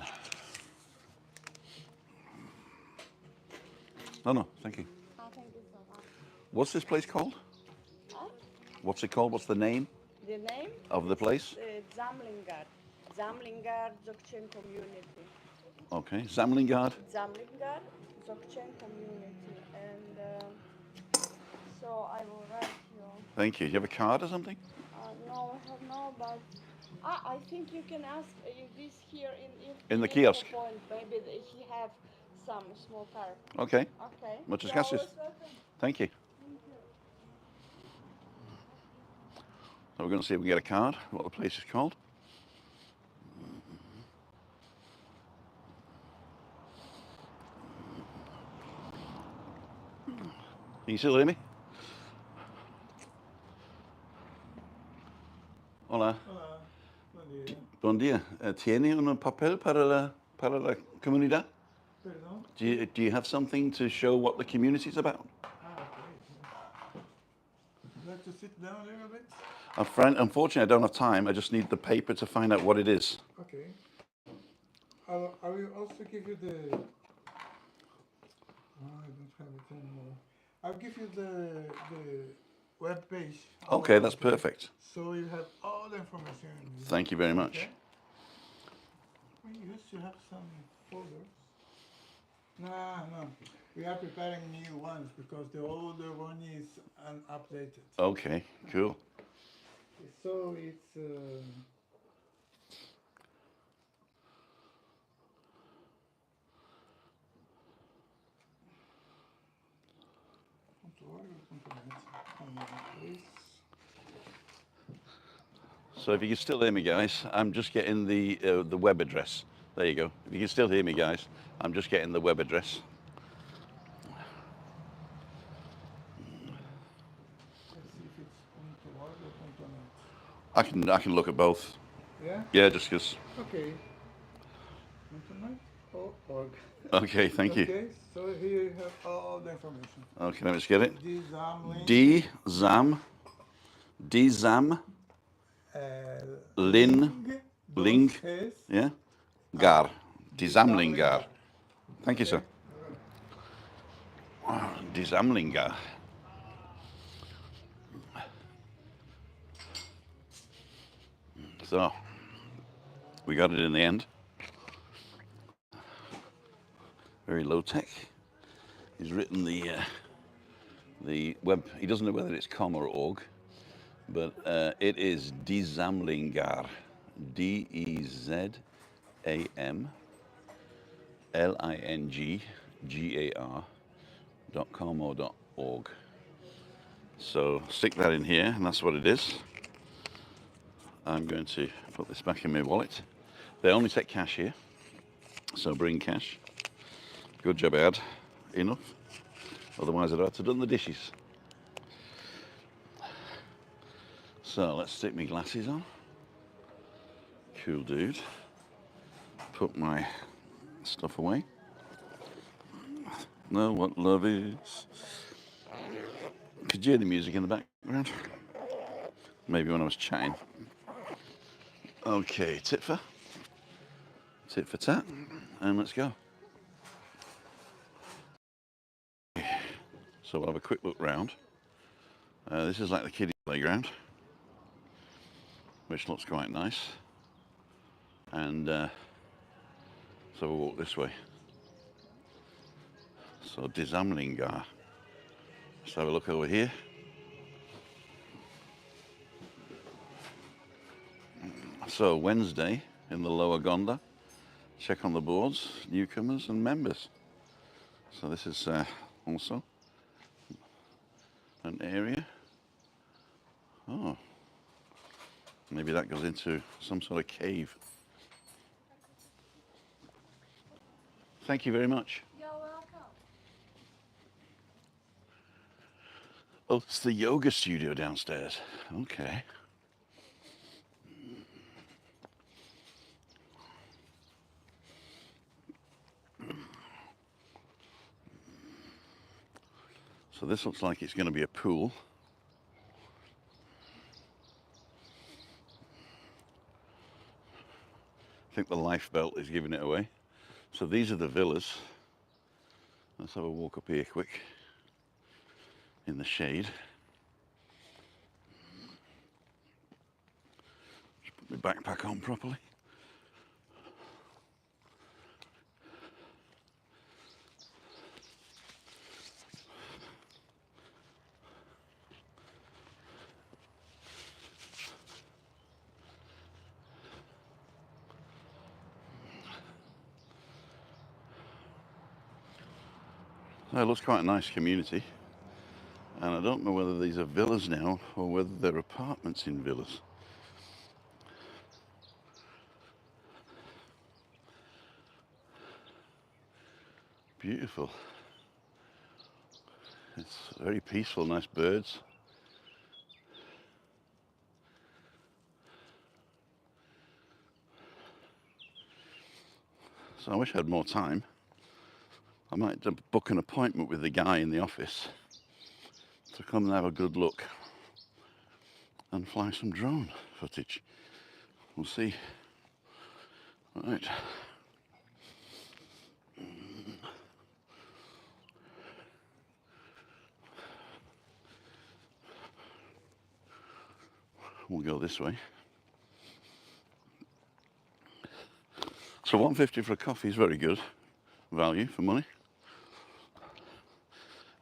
No, thank you. Oh, thank you so much. What's this place called? Huh? What's it called? What's the name The name? of the place? Zamlingar. Zamlingar Dzogchen Community. Okay, Zamlingard. Zamlingar Dzogchen Community. And so I will write you. Thank you. Do you have a card or something? No, I have no, but I think you can ask if this here In the info kiosk. point. Maybe he have some small car. Okay. Okay. Muchas You're gracias. always welcome. Thank you. Thank you. So we're going to see if we can get a card, what the place is called. Can you still hear me? Hola. Hola, buen día. Buen día. ¿Tiene un papel para la comunidad? Perdón. Do you have something to show what the community is about? Okay. Would you like to sit down a little bit? Unfortunately, I don't have time. I just need the paper to find out what it is. Okay. I will also give you the. Oh, I don't have it anymore. I'll give you the web page. Okay, that's perfect. So you have all the information. Thank you very much. Okay. We used to have some folders. No. We are preparing new ones because the older one is unupdated. Okay, cool. So it's So if you can still hear me, guys, I'm just getting the web address. There you go. If you can still hear me, guys, I'm just getting the web address. Let's see if it's .org or .net. I can look at both. Yeah? Yeah, just because. Okay. .net or .org. Okay, thank you. Okay, so here you have all the information. Okay, let me just get it. Zamling. Dzam. Ling. Yeah. Gar. Zamlingar. Thank you, sir. Zamlingar. So, we got it in the end. Very low tech. He's written the web. He doesn't know whether it's com or org, but it is Dzamlingar. DEZAMLINGAR.com or .org. So stick that in here, and that's what it is. I'm going to put this back in my wallet. They only take cash here, so bring cash. Good job, Ed. Enough. Otherwise, I'd have to done the dishes. So let's stick my glasses on. Cool dude. Put my stuff away. Know what love is. Could you hear the music in the background? Maybe when I was chatting. Okay, tit for tat, and let's go. So we'll have a quick look round. This is like the kiddie playground, which looks quite nice. And so we'll walk this way. So Dzamlingar. Let's have a look over here. So Wednesday in the lower Gonda. Check on the boards, newcomers and members. So this is also an area. Oh, maybe that goes into some sort of cave. Thank you very much. You're welcome. Oh, it's the yoga studio downstairs. Okay. So this looks like it's going to be a pool. I think the lifebelt is giving it away. So these are the villas. Let's have a walk up here quick in the shade. Just put my backpack on properly. It looks quite a nice community, and I don't know whether these are villas now or whether they're apartments in villas. Beautiful. It's very peaceful, nice birds. So I wish I had more time. I might book an appointment with the guy in the office to come and have a good look and fly some drone footage. We'll see. Right. We'll go this way. So $1.50 for a coffee is very good value for money.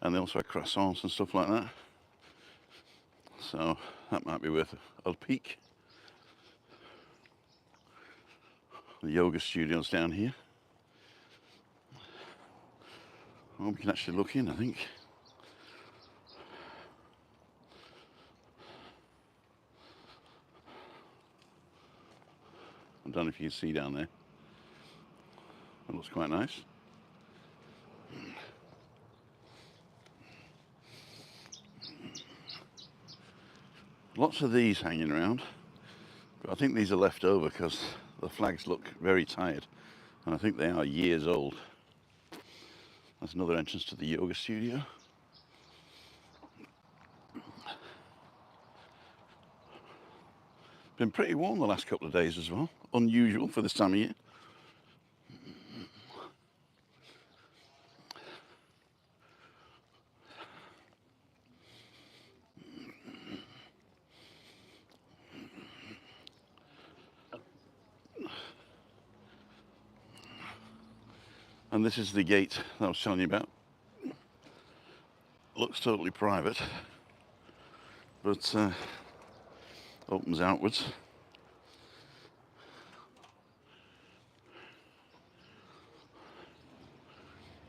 And they also have croissants and stuff like that. So that might be worth a peek. The yoga studio's down here. Well, we can actually look in, I think. I don't know if you can see down there. It looks quite nice. Lots of these hanging around, but I think these are left over because the flags look very tired, and I think they are years old. That's another entrance to the yoga studio. Been pretty warm the last couple of days as well, unusual for this time of year. And this is the gate that I was telling you about. Looks totally private, but opens outwards.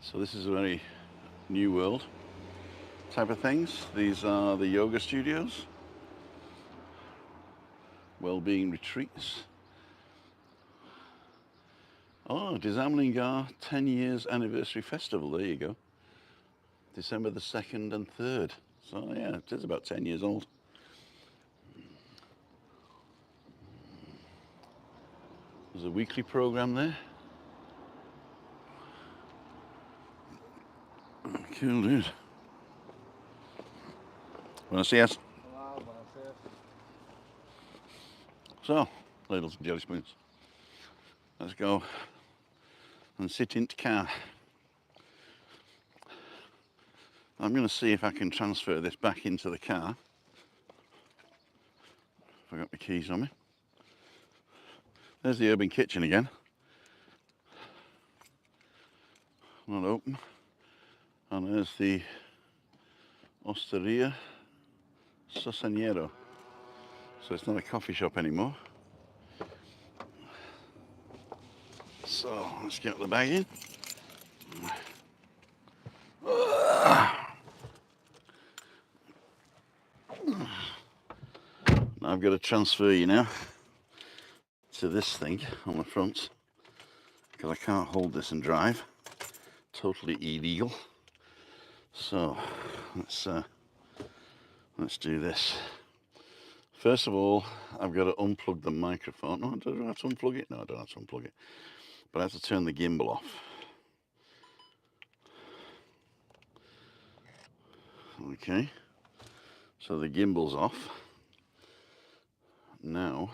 So this is a very new world type of things. These are the yoga studios, well-being retreats. Oh, Zamling 10 years anniversary festival, there you go. December the 2nd and 3rd. So yeah, it is about 10 years old. There's a weekly program there. Cool, dude. Buenos dias. So, ladles and jelly spoons. Let's go and sit in the car. I'm going to see if I can transfer this back into the car. If I got my keys on me. There's the urban kitchen again. Not open. And there's the Osteria Sosanero. So it's not a coffee shop anymore. So let's get the bag in. Now I've got to transfer you now to this thing on the front because I can't hold this and drive. Totally illegal. So let's Let's do this. First of all, I've got to unplug the microphone. No, do I have to unplug it? No, I don't have to unplug it. But I have to turn the gimbal off. Okay. So the gimbal's off. Now,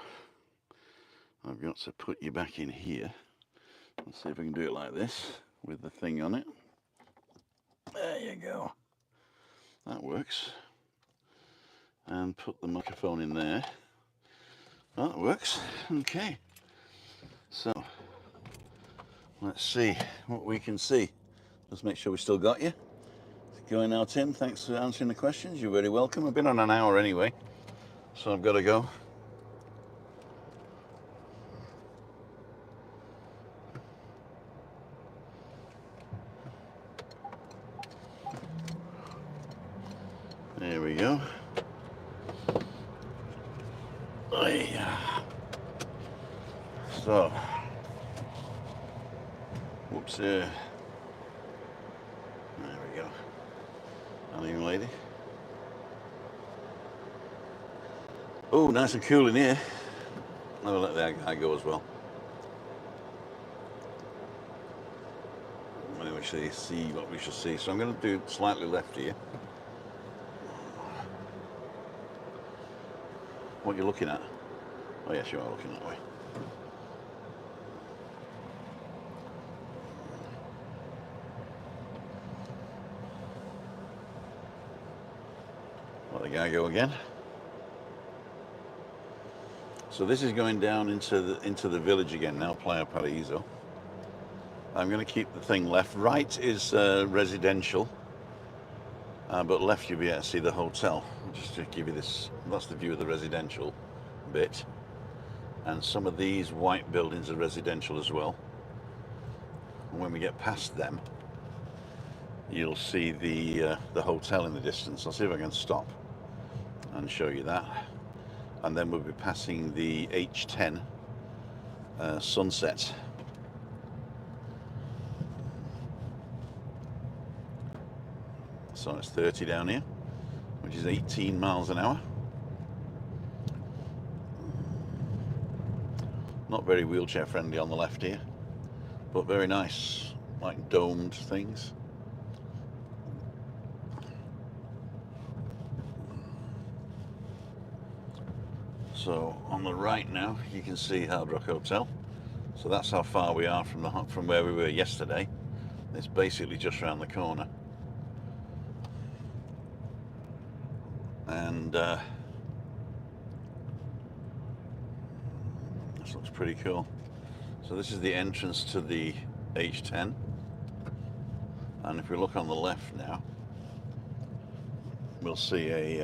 I've got to put you back in here. Let's see if I can do it like this with the thing on it. There you go. That works. And put the microphone in there. That works. Okay. So, let's see what we can see. Let's make sure we still got you. Going now, Tim. Thanks for answering the questions. You're very welcome. I've been on an hour anyway, so I've got to go. There we go. Oh, yeah. So, whoops, there we go. Hello, young lady. Oh, nice and cool in here. I'll let that guy go as well. Anyway, see what we should see. So I'm going to do slightly left here. What are you looking at? Oh yes, you are looking that way. Let the guy go again. So this is going down into the village again now, Playa Paraíso. I'm going to keep the thing left. Right is residential, but left you'll be able to see the hotel. Just to give you this, that's the view of the residential bit. And some of these white buildings are residential as well. And when we get past them, you'll see the hotel in the distance. I'll see if I can stop and show you that. And then we'll be passing the H10 sunset. So it's 30 down here, which is 18 miles an hour. Not very wheelchair friendly on the left here, but very nice, like domed things. So on the right now, you can see Hard Rock Hotel. So that's how far we are from where we were yesterday. It's basically just around the corner. And this looks pretty cool. So this is the entrance to the H10. And if we look on the left now, we'll see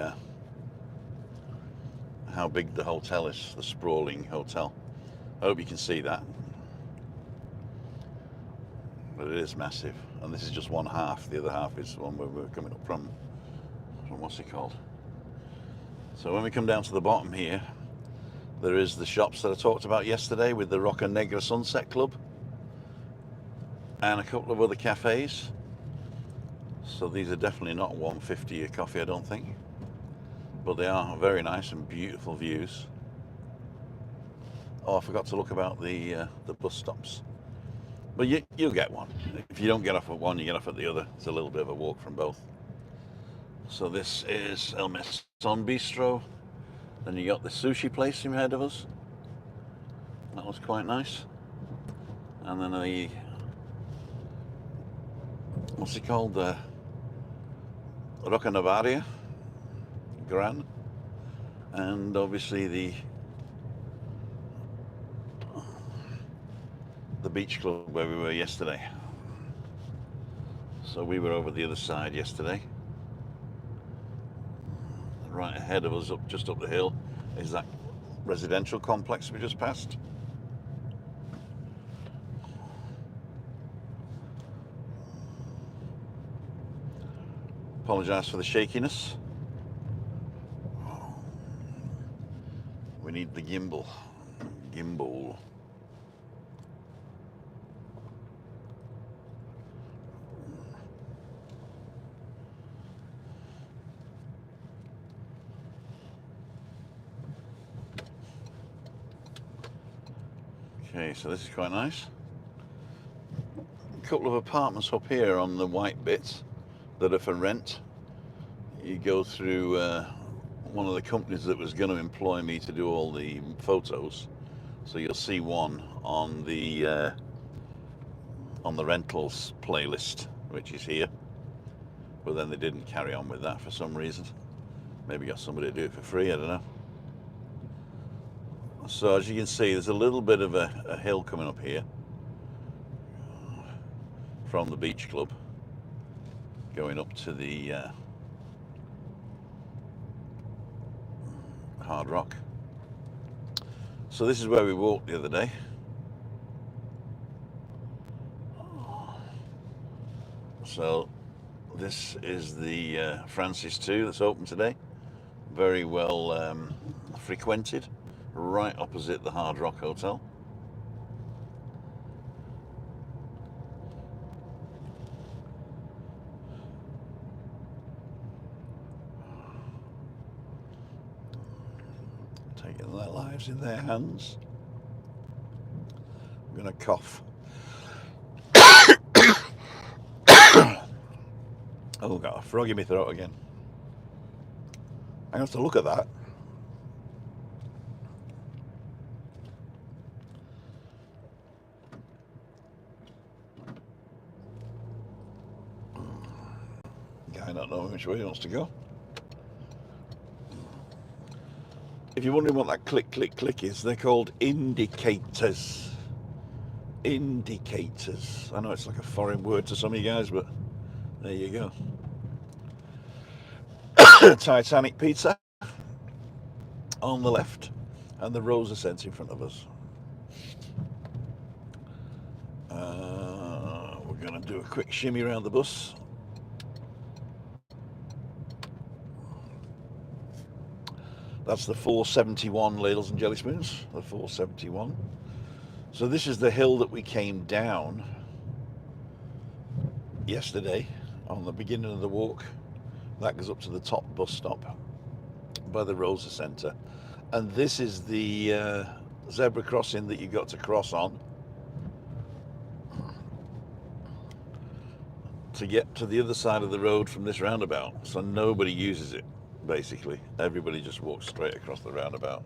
how big the hotel is, the sprawling hotel. I hope you can see that. But it is massive. And this is just one half. The other half is the one where we're coming up from what's it called? So when we come down to the bottom here, there is the shops that I talked about yesterday with the Roca Negra Sunset Club and a couple of other cafes. So these are definitely not $1.50 a coffee, I don't think, but they are very nice and beautiful views. Oh, I forgot to look about the bus stops, but you'll get one. If you don't get off at one, you get off at the other. It's a little bit of a walk from both. So this is El Mesón Bistro. Then you got the sushi place ahead of us. That was quite nice. And then the, what's it called? The Roca Navaria Gran. And obviously the beach club where we were yesterday. So we were over the other side yesterday. Right ahead of us, just up the hill, is that residential complex we just passed. Apologise for the shakiness. We need the gimbal. Gimbal. Okay, so this is quite nice. A couple of apartments up here on the white bits that are for rent. You go through one of the companies that was going to employ me to do all the photos. So you'll see one on the rentals playlist, which is here. But then they didn't carry on with that for some reason. Maybe got somebody to do it for free, I don't know. So as you can see, there's a little bit of a hill coming up here from the beach club, going up to the Hard Rock. So this is where we walked the other day. So this is the Francis 2 that's open today. Very well frequented, right opposite the Hard Rock Hotel. Taking their lives in their hands. I'm gonna cough. Oh, got a frog in my throat again. I have to look at that. Guy not knowing which way he wants to go. If you're wondering what that click, click, click is, they're called indicators. Indicators. I know it's like a foreign word to some of you guys, but there you go. Titanic pizza on the left, and the Rosa Centre in front of us. We're going to do a quick shimmy around the bus. That's the 471 ladles and jelly spoons, the 471. So this is the hill that we came down yesterday on the beginning of the walk. That goes up to the top bus stop by the Rosa Centre. And this is the zebra crossing that you got to cross on to get to the other side of the road from this roundabout. So nobody uses it, basically. Everybody just walks straight across the roundabout.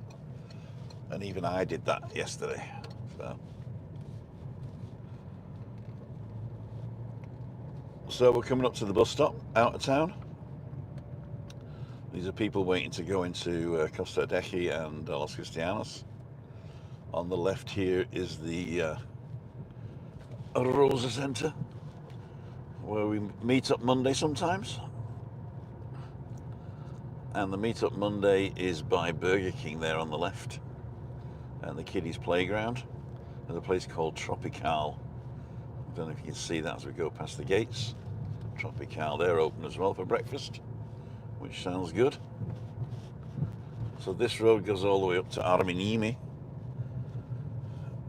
And even I did that yesterday. So we're coming up to the bus stop out of town. These are people waiting to go into Costa Dechi and Los Cristianos. On the left here is the Rosa Centre, where we meet up Monday sometimes. And the meet up Monday is by Burger King there on the left. And the kiddies playground. There's a place called Tropical. I don't know if you can see that as we go past the gates. Tropical, they're open as well for breakfast, which sounds good. So this road goes all the way up to Arminimi,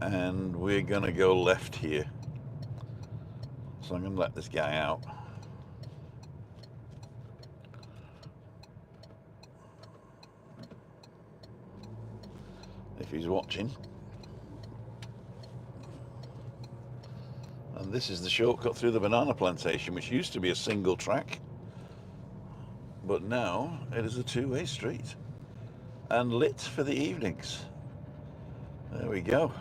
and we're gonna go left here. So I'm gonna let this guy out. If he's watching. And this is the shortcut through the banana plantation, which used to be a single track, but now it is a two-way street and lit for the evenings. There we go.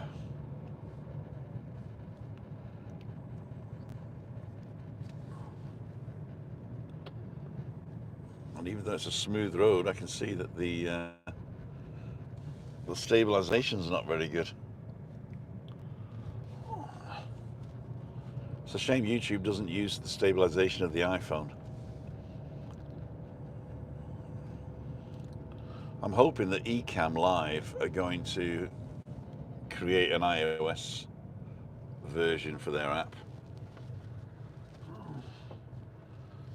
And even though it's a smooth road, I can see that the stabilization's not very good. It's a shame YouTube doesn't use the stabilization of the iPhone. I'm hoping that Ecamm Live are going to create an iOS version for their app.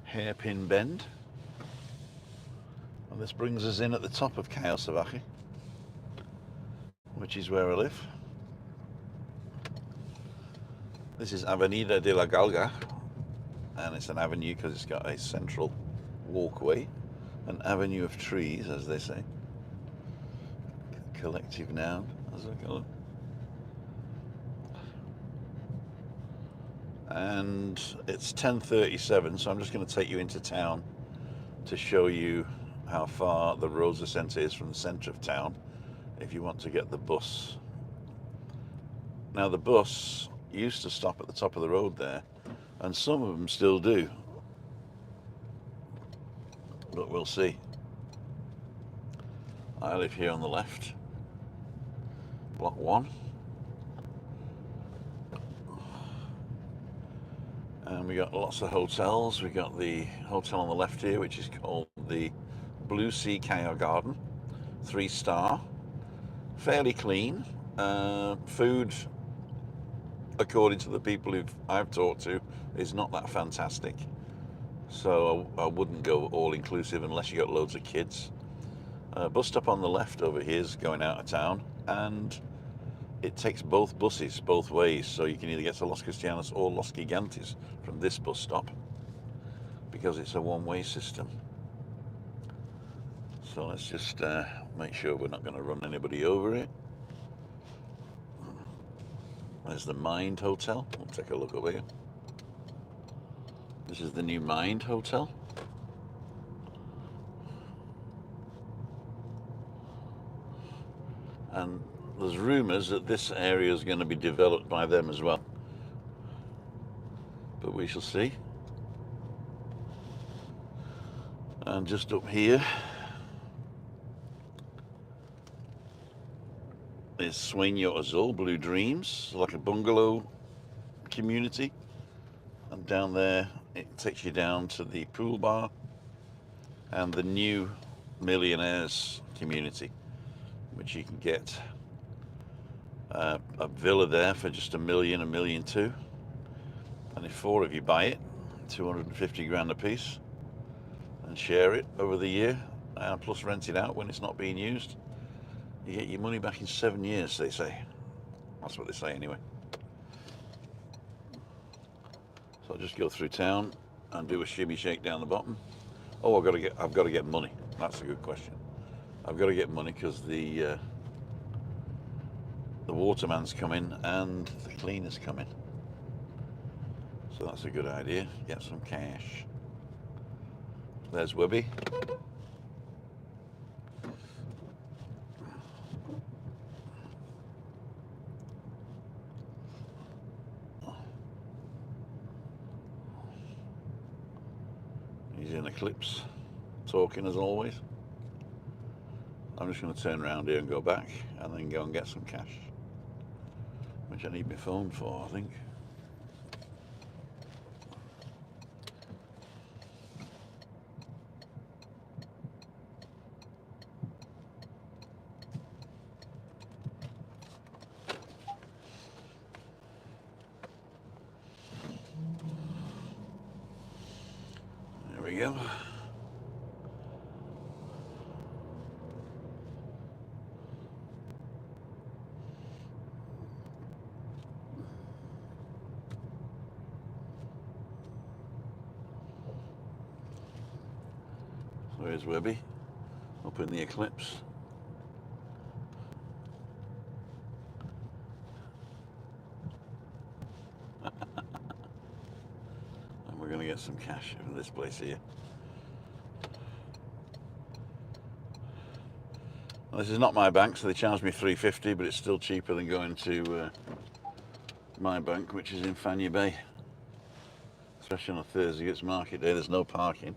Hairpin bend. And this brings us in at the top of Cayo Salvaje, which is where I live. This is Avenida de la Galga, and it's an avenue because it's got a central walkway, an avenue of trees, as they say. Collective noun, as I call it. and it's 10:37, so I'm just going to take you into town to show you how far the Rosa Centre is from the centre of town if you want to get the bus. Now the bus used to stop at the top of the road there, and some of them still do, but we'll see. I live here on the left, block 1, and we got lots of hotels. We got the hotel on the left here, which is called the Blue Sea Kayak Garden, 3-star, fairly clean. Food, according to the people who I've talked to, is not that fantastic, so I wouldn't go all inclusive unless you got loads of kids. Bus stop on the left over here is going out of town, and it takes both buses both ways, so you can either get to Los Cristianos or Los Gigantes from this bus stop, because it's a one-way system. So let's just make sure we're not going to run anybody over it. There's the Mind Hotel. We'll take a look over here. This is the new Mind Hotel. And there's rumours that this area is going to be developed by them as well, but we shall see. And just up here is Sueño Azul, Blue Dreams, like a bungalow community, and down there it takes you down to the pool bar and the new Millionaires community, which you can get a villa there for just $1 million, $1.2 million, and if 4 of you buy it, 250 grand a piece, and share it over the year, and plus rent it out when it's not being used, you get your money back in 7 years, they say. That's what they say anyway. So I'll just go through town and do a shimmy shake down the bottom. Oh, I've got to get money. That's a good question. I've got to get money because the waterman's coming and the cleaner's coming. So that's a good idea. Get some cash. There's WEBBY. He's in Eclipse, talking as always. I'm just going to turn around here and go back and then go and get some cash, which I need my phone for, I think. There we go. So here's WEBBY up in the Eclipse. And we're going to get some cash from this place here. Well, this is not my bank, so they charged me $3.50, but it's still cheaper than going to my bank, which is in Fanya Bay. Especially on a Thursday, it's market day, there's no parking,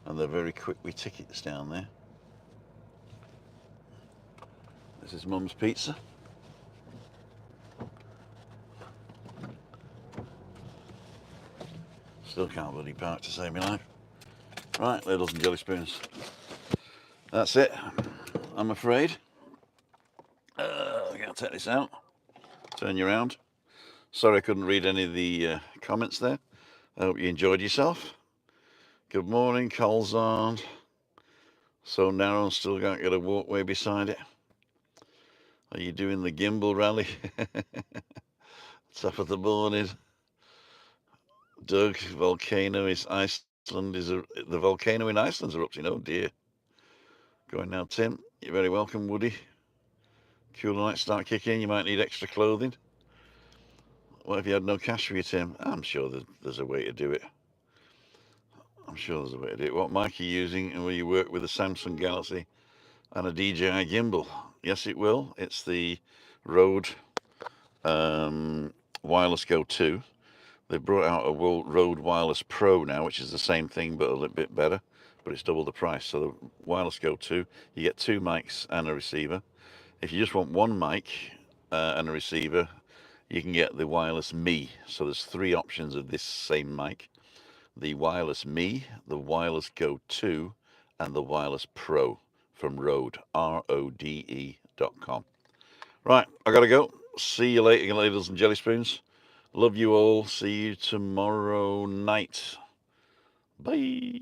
and they're very quick with tickets down there. This is Mum's Pizza. Still can't bloody park to save my life. Right, ladles and jelly spoons. That's it, I'm afraid. I'm going to take this out. Turn you around. Sorry I couldn't read any of the comments there. I hope you enjoyed yourself. Good morning, Coles on. So narrow and still can't get a walkway beside it. Are you doing the gimbal rally? Top of the morning. Doug, volcano is Iceland is the volcano in Iceland's erupting. Oh dear. Going now, Tim. You're very welcome, Woody. Cooler nights start kicking in. You might need extra clothing. What if you had no cash for you, Tim? I'm sure there's a way to do it. I'm sure there's a way to do it. What mic are you using? And will you work with a Samsung Galaxy and a DJI gimbal? Yes, it will. It's the Rode Wireless Go 2. They've brought out a Rode Wireless Pro now, which is the same thing but a little bit better, but it's double the price. So the Wireless Go 2, you get 2 mics and a receiver. If you just want 1 mic and a receiver, you can get the Wireless Me. So there's 3 options of this same mic. The Wireless Me, the Wireless Go 2, and the Wireless Pro from Rode, RODE.com. Right, I gotta go. See you later, ladies and jelly spoons. Love you all. See you tomorrow night. Bye.